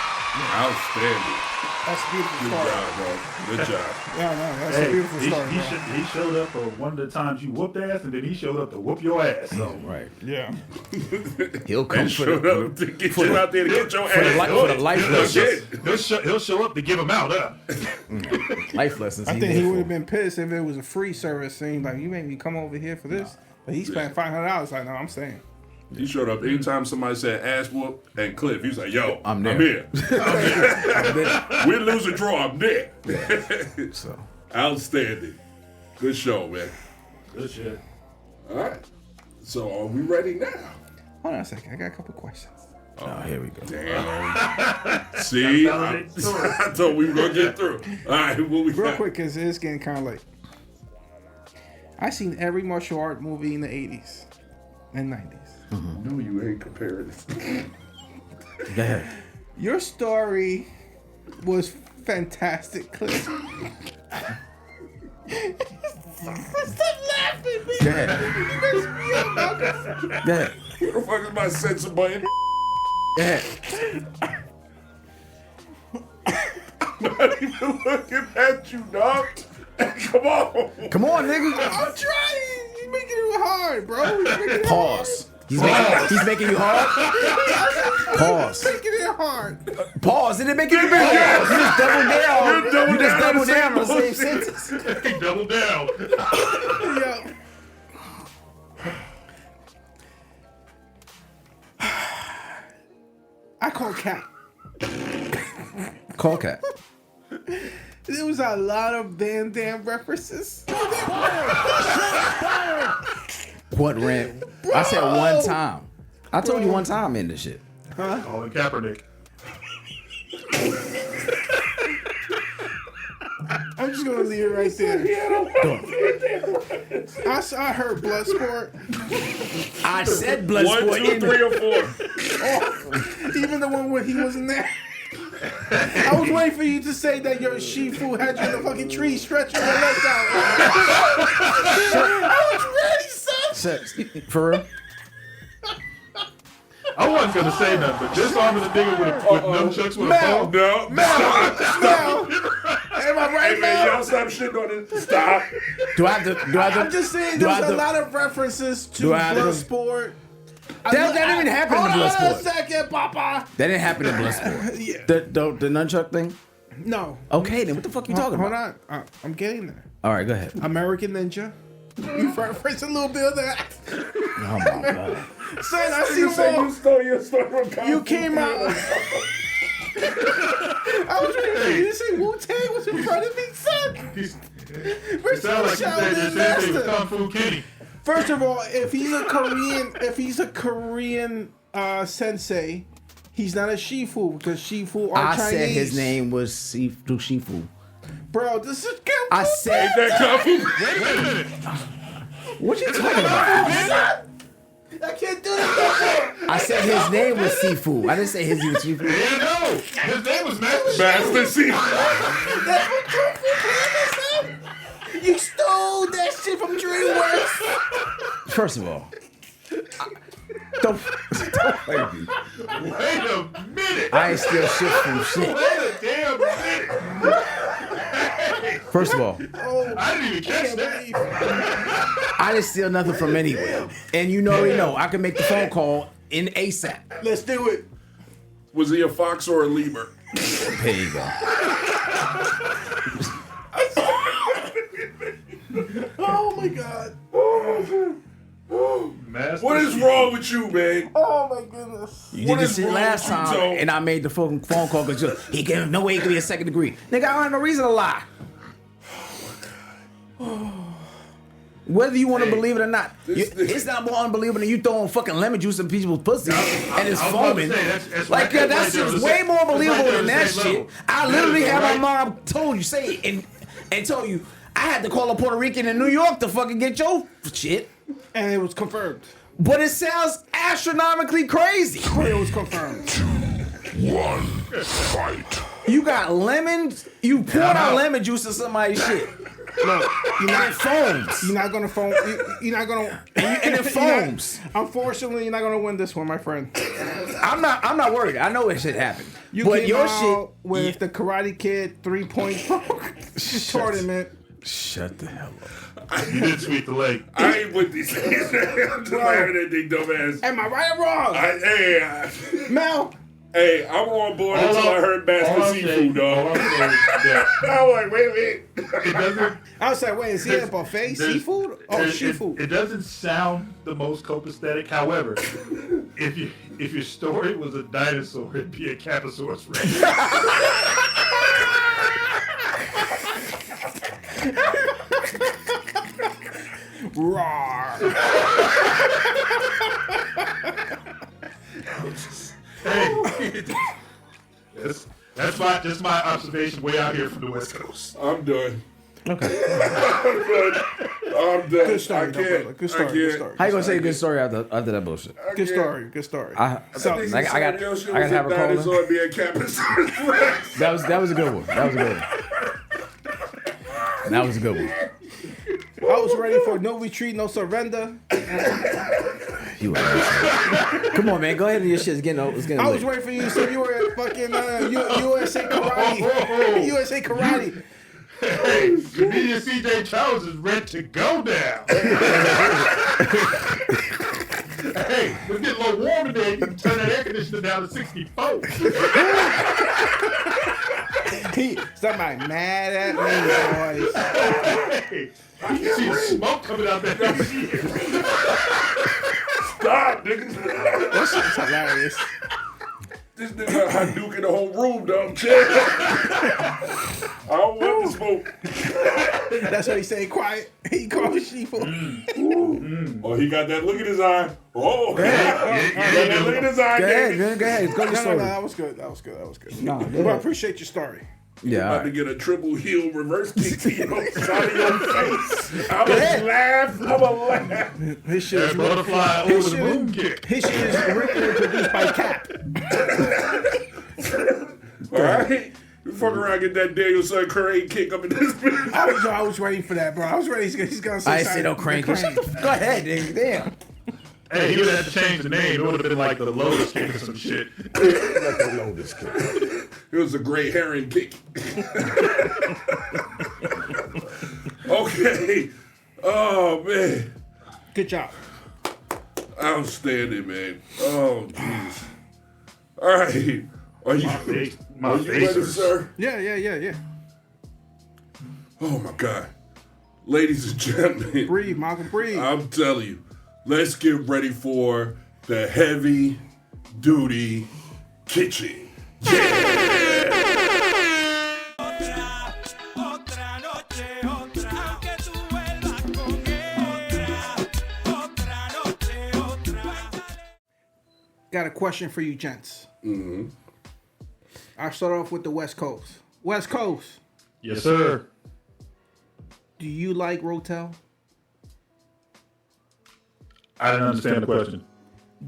Outstanding. That's a beautiful story. Good job, bro. Good job. That's a beautiful story. He showed up one of the times you whooped ass, and then he showed up to whoop your ass. So right. Yeah. He'll come to get you out there to get your ass. For the life lessons. He'll show up to give him out. Life lessons. I think he would have been pissed if it was a free service thing. Like, you made me come over here for this. But he spent $500. Like, no, I'm staying. He showed up anytime somebody said ass whoop and Cliff. He was like, "Yo, I'm there. I'm here. Win, lose, or draw, I'm there." So outstanding. Good show, man. Good shit. All right. So are we ready now? Hold on a second. I got a couple questions. Oh, here we go. Damn. See, I thought we were gonna get through. All right, what we real got? quick, because it's getting kind of late. I seen every martial art movie in the 80s and 90s. No, you ain't comparing this. Go ahead. Your story was fantastic, Cliff. Stop laughing, man. Go ahead. You messed me up, Malcolm. Go ahead. What the fuck is my censor button? Go ahead. I'm not even looking at you, dog. Come on. Come on, nigga. I'm trying. You're making it hard, bro. Pause. He's making you hard. Pause. Making it hard. Pause. Did it make you hard? You just double down. You just double down on the same sentence. Double down. Yo. I call Cat. Call Cat. There was a lot of Van Damme references. What rant? I said one time. I told you one time in this shit. Colin Kaepernick. I'm just gonna leave it right there. I heard Bloodsport. I said blood 1, sport 2, in 3, or 4. Even the one where he wasn't there. I was waiting for you to say that your Shifu had you in the fucking tree stretching your legs out. I was ready, son. For real? I wasn't gonna say nothing, but this arm of the nigga with nunchucks with a Mel. phone. No. Stop. Now, am I right, Hey, man, Mel? y'all stop shitting on it. Stop. Do I have to? I'm just saying there's a lot of references to do I have to- Bloodsport. That didn't even happen in Hold on Bloodsport. a second, Papa. That didn't happen in Bloodsport. Yeah. The nunchuck thing? No. Okay, then what the fuck you talking Hold about? on. I'm getting there. All right, go ahead. American Ninja. You reference a little bit of that. Oh my god. Son, I see You say more. you stole your story from Kung You Fu came out. Panda. I was ready for you to say Wu-Tang was in front of me, son. It Where's sounds like you said the same thing with Kung Fu Kenny. First of all, if he's a Korean sensei, he's not a Shifu because Shifu are I Chinese. said his name was Shifu. Bro, this is I said That Kung Fu. Wait a minute. what you talking about? I can't do that. I said his name was Sifu. I didn't say his name was Shifu. Yeah, no. His name was Master. Master C. That's what Kung Fu Panda said. You stole that shit from DreamWorks. First of all, don't play with me. Wait a minute. I ain't still shit from shit. Wait a damn minute. First of all, I didn't even catch that. I didn't steal nothing from anywhere. And you already know I can make the phone call in ASAP. Let's do it. Was he a fox or a lemur? There you go. Oh my god. Master What is wrong with you, man? Oh my goodness. You What did this is shit wrong last with you, time, Joe? and I made the phone call because he gave no way he could be a second degree. Nigga, I don't have no reason to lie. Whether you want to believe it or not, it's not more unbelievable than you throwing fucking lemon juice in people's pussy and it's I was about to foaming. say, that's Like, right there, that right there, shit's that's way right more there, believable that's than right that there, shit. level. I literally That is had my right. mom told you, say it, and told you, I had to call a Puerto Rican in New York to fucking get your shit. And it was confirmed. But it sounds astronomically crazy. It was confirmed. 1. Fight. You got lemons, you poured I'm out out. lemon juice in somebody's shit. Look, And it foams. you're not gonna phone. You're not gonna. And it foams. Unfortunately, you're not gonna win this one, my friend. I'm not worried. I know it shit happened. You but came your out shit with the Karate Kid 3-point tournament. Shut the hell up. You did sweep the leg. I ain't with these things. I'm just laughing at thing, dumbass. Am I right or wrong? Mel, Hey, I'm on board until I heard Master Seafood, dog. I'm like, wait a minute. It doesn't. I was like, wait, is he at a buffet? there's- Seafood? Oh, there's- seafood. It doesn't sound the most copacetic. However, if your story was a dinosaur, it'd be a Caposaurus Rex. Roar. Hey, that's my observation way out here from the West Coast. I'm done. Okay. I'm done. Good story, I though, brother. can't. Good story. I can't. Good story. How you gonna say a good story after that bullshit? Good story. Good story. I So, like, I got to have a caller. dinosaur be a Caposaurus Rex. That was a good one. That was a good one. That was a good one. I was ready for no retreat, no surrender. You come on, man. Go ahead and your shit's getting old. It's getting I was late. waiting for you to say you were at fucking USA Karate. USA Karate. Hey, comedian CJ Trowers is ready to go down. Hey, down to 64. Somebody mad at me, boys. Hey, I can see the smoke coming out that shit. Stop, nigga. That shit's hilarious. This nigga Hadouken the whole room, dog. Chill. I don't want to smoke. That's what he say. Quiet. He called Sheeple. Oh, he got that look in his eye. Oh, he got that look in his eye. Go ahead, man. Go ahead. Go your No, story. that was good. That was good. No, Well, I appreciate your story. Yeah. About All to right. get a triple heel reverse kick to your side of your face. I'ma laugh. His shit is Butterfly over the moon kick. His shit is written and produced by Cap. All right. You fuck around, get that Danielson Curry kick up in this bitch. I was waiting for that, bro. I was ready. He's gonna say. I said no crank. Go ahead, nigga. Damn. Hey, he would have to change the name. It would have been like the Lotus kick or some shit. It was a great herring kick. Okay. Oh, man. Good job. Outstanding, man. Oh, jeez. All right. Are you ready, face. sir? Yeah. Oh, my God. Ladies and gentlemen, Breathe, Malcolm. Breathe. I'm telling you, let's get ready for the Heavy Duty Kitchen. Got a question for you, gents. Mm-hmm. I'll start off with the West Coast. West Coast, Yes, sir. do you like Rotel? I didn't understand the question.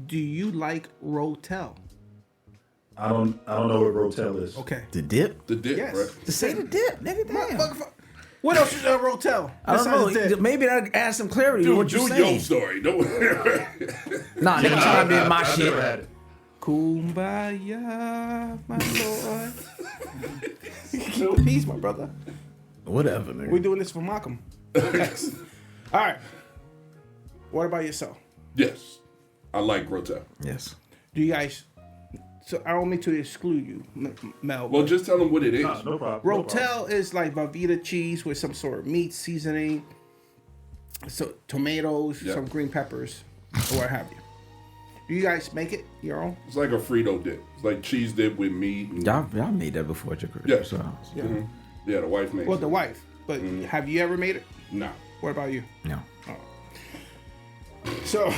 Do you like Rotel? I don't know what Rotel is. Okay. The dip? The dip, Yes. bro. Just say the dip, nigga. Damn. What else is there Rotel? I don't know. Besides the dip? Maybe that'll add some clarity to Do what you're your saying. story. Don't Nah, nigga, chimed in my I've shit. never had it. Kumbaya, my lord. Peace, my brother. Whatever, nigga. We're doing this for Malcolm. Yes. All right. What about yourself? Yes. I like Rotel. Yes. Do you guys? So I don't mean to exclude you, Mel. Well, just tell them what it is. No problem. Rotel is like Velveeta cheese with some sort of meat seasoning, so tomatoes, Yeah. some green peppers, or what have you. Do you guys make it your own? It's like a Frito dip. It's like cheese dip with meat. And, Y'all made that before at your crib. Yeah. So, Yeah. Mhm. Yeah, the wife made Well, it. the wife. But have you ever made it? Nah. What about you? no. So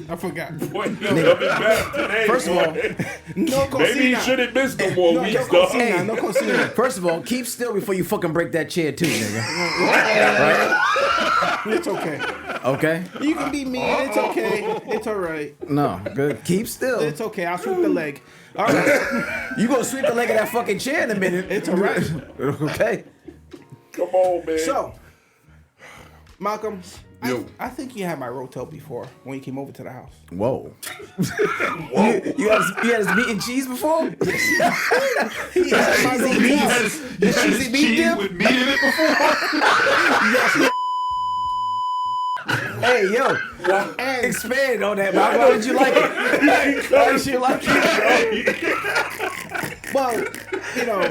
I forgot. Boy, you coming back today, First of all, boy. No cocina. Maybe you shouldn't miss no more No weeks, dog. cocina. No cocina. First of all, keep still before you fucking break that chair too, nigga. It's okay. Okay? You can be mean. It's okay. It's all right. No, good. Keep still. It's okay. I'll sweep the leg. All right. You gonna sweep the leg of that fucking chair in a minute. It's all right. Okay. Come on, man. So, Malcolm, Yo. I think you had my Rotel before when you came over to the house. Whoa. You had his meat and cheese before? He had my Rotel. cheesy meat cheese dip? with meat in it before. Hey, yo. Expand on that. Why did you like it? Why did you like it? Well, you know,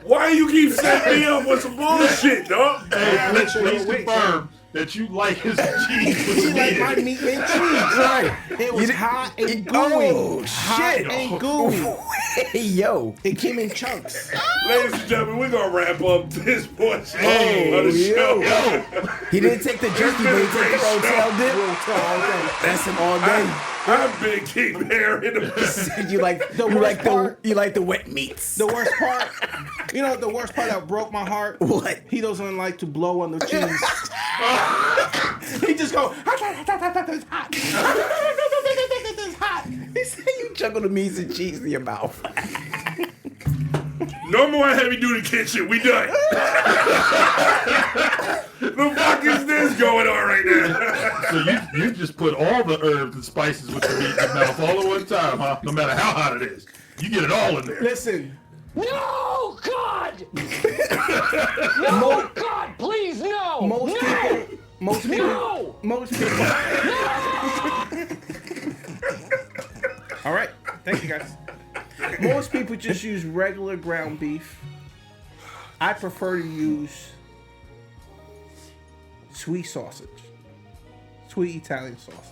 Why you keep setting me up with some bullshit, dog? Hey, make sure please you wait. confirm that you like his cheese he with liked meat my in it. meat and cheese. Right. It was hot and gooey. Oh, Hot shit. and gooey. Hey, yo. It came in chunks. Ladies and gentlemen, we're going to wrap up this portion Oh, of the show. He didn't take the jerky, but he took the hotel dip. That's him all day. I've been keep hearing them. You like the wet meats. The worst part, you know, the worst part that broke my heart. What? He doesn't like to blow on the cheese. He just go. It's hot. It's hot. He said you juggle the meats and cheese in your mouth. No more Heavy Duty Kitchen. We done. The fuck is this going on right now? So you just put all the herbs and spices with the meat in your mouth all at one time, huh? No matter how hot it is. You get it all in there. Listen, No, God! No, God, please, no! most No! people. All right. Thank you, guys. Most people just use regular ground beef. I prefer to use sweet sausage. Sweet Italian sausage.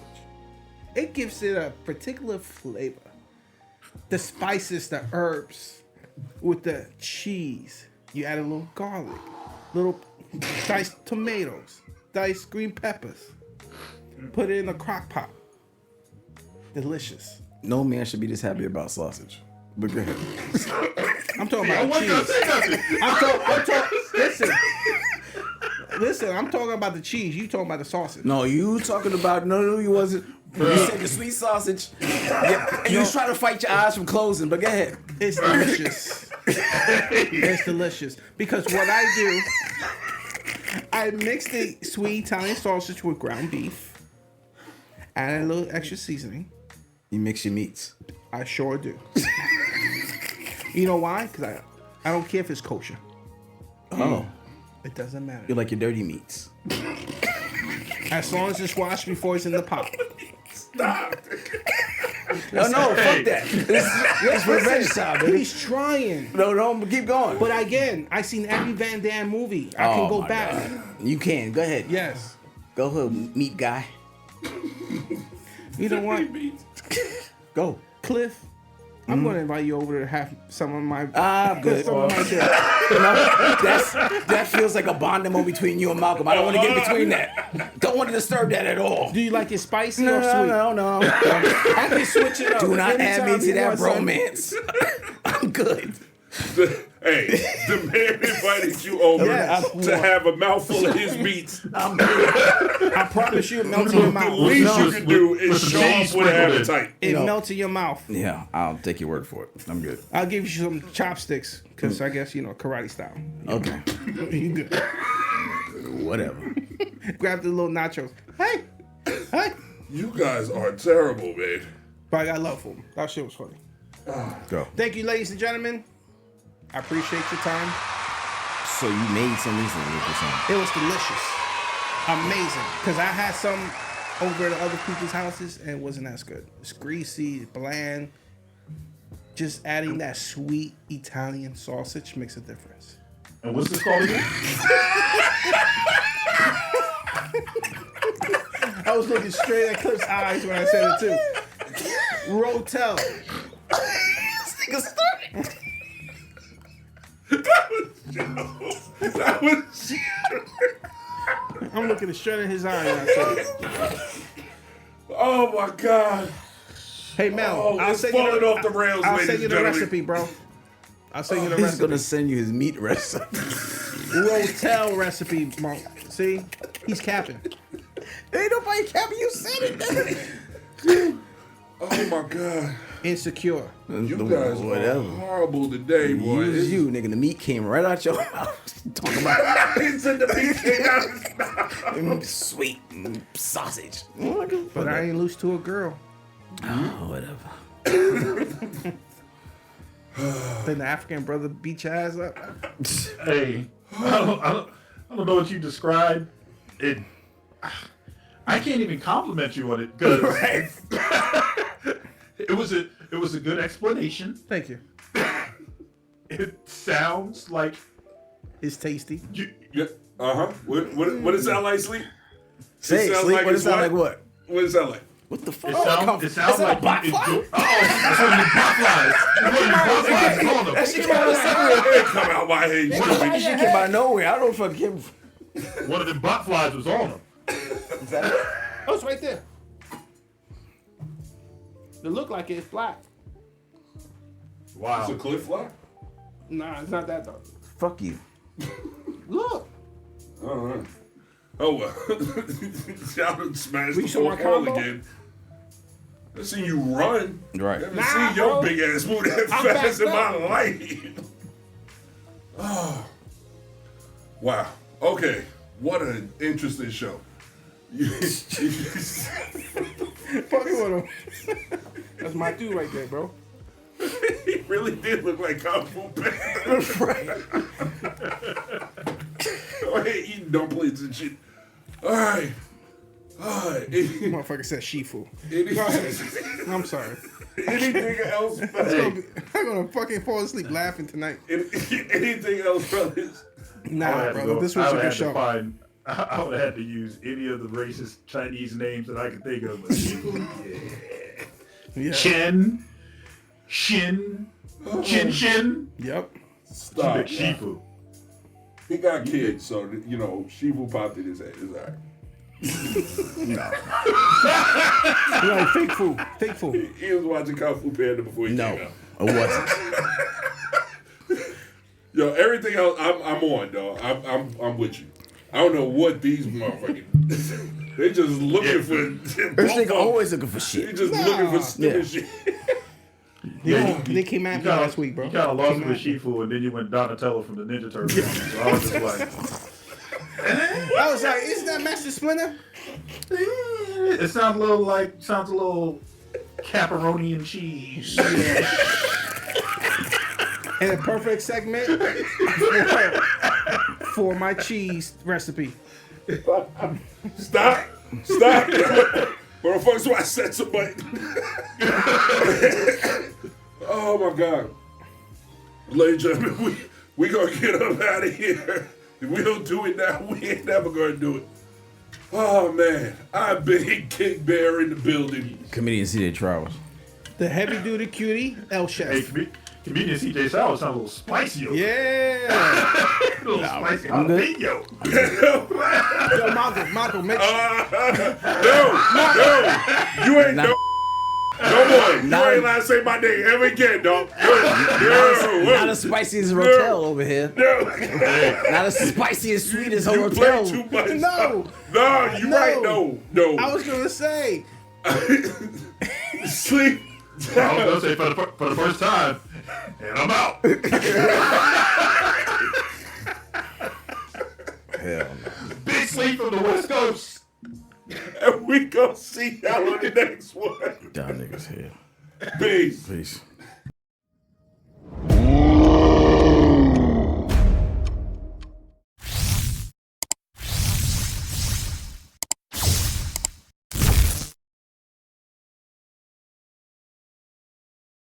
It gives it a particular flavor. The spices, the herbs, with the cheese. You add a little garlic, little diced tomatoes, diced green peppers. Put it in a crock pot. Delicious. No man should be this happy about sausage. But go ahead. I'm talking about cheese. I'm talking. Listen. I'm talking about the cheese. You talking about the sausage. No, you talking about no, you wasn't. You said the sweet sausage. Yeah, and you was trying to fight your eyes from closing. But go ahead. It's delicious. It's delicious because what I do, I mix the sweet Italian sausage with ground beef, add a little extra seasoning. You mix your meats. I sure do. You know why? Because I don't care if it's kosher. Oh, It doesn't matter. you like your dirty meats. As long as it's washed before it's in the pot. Stop. No, fuck that. It's revenge time, baby. He's trying. No, keep going. But again, I seen every Van Damme movie. I can go my back. God. You can. Go ahead. Yes. Go ahead, meat guy. You know what? Go. Cliff, I'm going to invite you over to have some of my... I'm good. Some of my shit. That feels like a bonding between you and Malcolm. I don't want to get between that. Don't want to disturb that at all. Do you like it spicy or sweet? No. I can switch it up. Do not add me Anytime to you that want some. romance. I'm good. Hey, the man invited you over to have a mouthful of his meats. I promise you it melts in your The mouth. least you can do is some show cheese up with an sprinkled in. appetite. It melts in your mouth. Yeah, I'll take your word for it. I'm good. I'll give you some chopsticks because I guess, karate style. Okay. You good. Whatever. Grab the little nachos. Hey. You guys are terrible, man. But I got love for him. That shit was funny. Go. Thank you, ladies and gentlemen. I appreciate your time. So you made some recently, what you're saying? It was delicious. Amazing. Because I had some over at other people's houses and it wasn't as good. It's greasy, bland. Just adding that sweet Italian sausage makes a difference. And what's this called again? I was looking straight at Cliff's eyes when I said it too. Rotel. That was I'm looking straight in his eye when I said it. Oh my God. Hey Mel, Oh, I'll it's send you falling off the rails, I'll ladies send you and the gentlemen. recipe, bro. I'll send you the He's recipe. gonna send you his meat recipe. Rotel recipe, bro. See, he's capping. Ain't nobody capping. You said it. Oh my God. Insecure. You guys are horrible today, boy. Use you, nigga. The meat came right out your mouth. Talk about He said the meat came out of his mouth. sweet sausage. But I ain't loose to a girl. Oh, whatever. Then the African brother beat your ass up. Hey, I don't know what you described. I can't even compliment you on it because it was a good explanation. Thank you. It sounds like It's tasty. Yeah. What does it sound like, Sleep? Say, sounds sleep. like What it's does it sound what? like? What? What does it sound like? What the fuck? it sounds that like a bot you fly? enjoy. It's one of the bot flies. It's one of the bot flies. Call them. That shit came out of somewhere. It didn't come out my head. You That stupid. shit came out of nowhere. I don't know if I came. One of the bot flies was on them. Is that it? Oh, it's right there. It look like it's black. Wow. It's a cliff fly? Nah, it's not that though. Fuck you. Look. All right. Oh, well. Y'all done smashed We the saw my fourth wall combo? again. I seen you run. Right. I haven't Nah, seen your bro. big ass move that I'm fast in backed my life. Oh. Wow. Okay. What an interesting show. Fuck with him. That's my dude right there, bro. He really did look like Kung Fu Panda. Right. Oh, hey, eating dumplings and shit. All right. Motherfucker said Shifu. Go ahead. I'm sorry. Anything else, I'm gonna fucking fall asleep laughing tonight. anything else, brothers? Nah, brother, this was a good show. I would have had to use any of the racist Chinese names that I could think of. Yeah. Chen, Shin, Shin. Yep. Stop. Shifu. He got kids, so you know Shifu popped in his head. It's alright. Like fake food. Fake food. He was watching Kung Fu Panda before he came out. No, it wasn't. Yo, everything else, I'm on, dog. I'm with you. I don't know what these motherfuckers. They just looking for. This nigga always looking for They shit. just looking for stupid shit. They came at me last week, bro. You kind of lost me with Shifu, and then you went Donatello from the Ninja Turtles. So I was just like, I was like, isn't that Master Splinter? it sounds a little pepperoni and cheese. And a perfect segment for my cheese recipe. Stop. Motherfuckers, why I said somebody. Oh my God. Ladies and gentlemen, we gonna get up out of here. If we don't do it now, we ain't never gonna do it. Oh man, I've been King Bear in the building. Comedian CJ Trowers. The Heavy Duty Cutie, El Chef. Hey, comedian CJ Sour sounds a little spicy. Yeah. A little spicy jalapeno. Yo, Marco, make sure. No, you ain't no more. You ain't allowed to say my name ever again, dog. Not as spicy as Rotel over here. No. Not as spicy as sweet as You play Hotel. too much. No. No, you right. No. I was gonna say. Sleep. I was gonna say for the first time, and I'm out. Hell no. Big sleep from the West Coast. And we gonna see y'all on the next one. Y'all niggas here. Peace. Peace.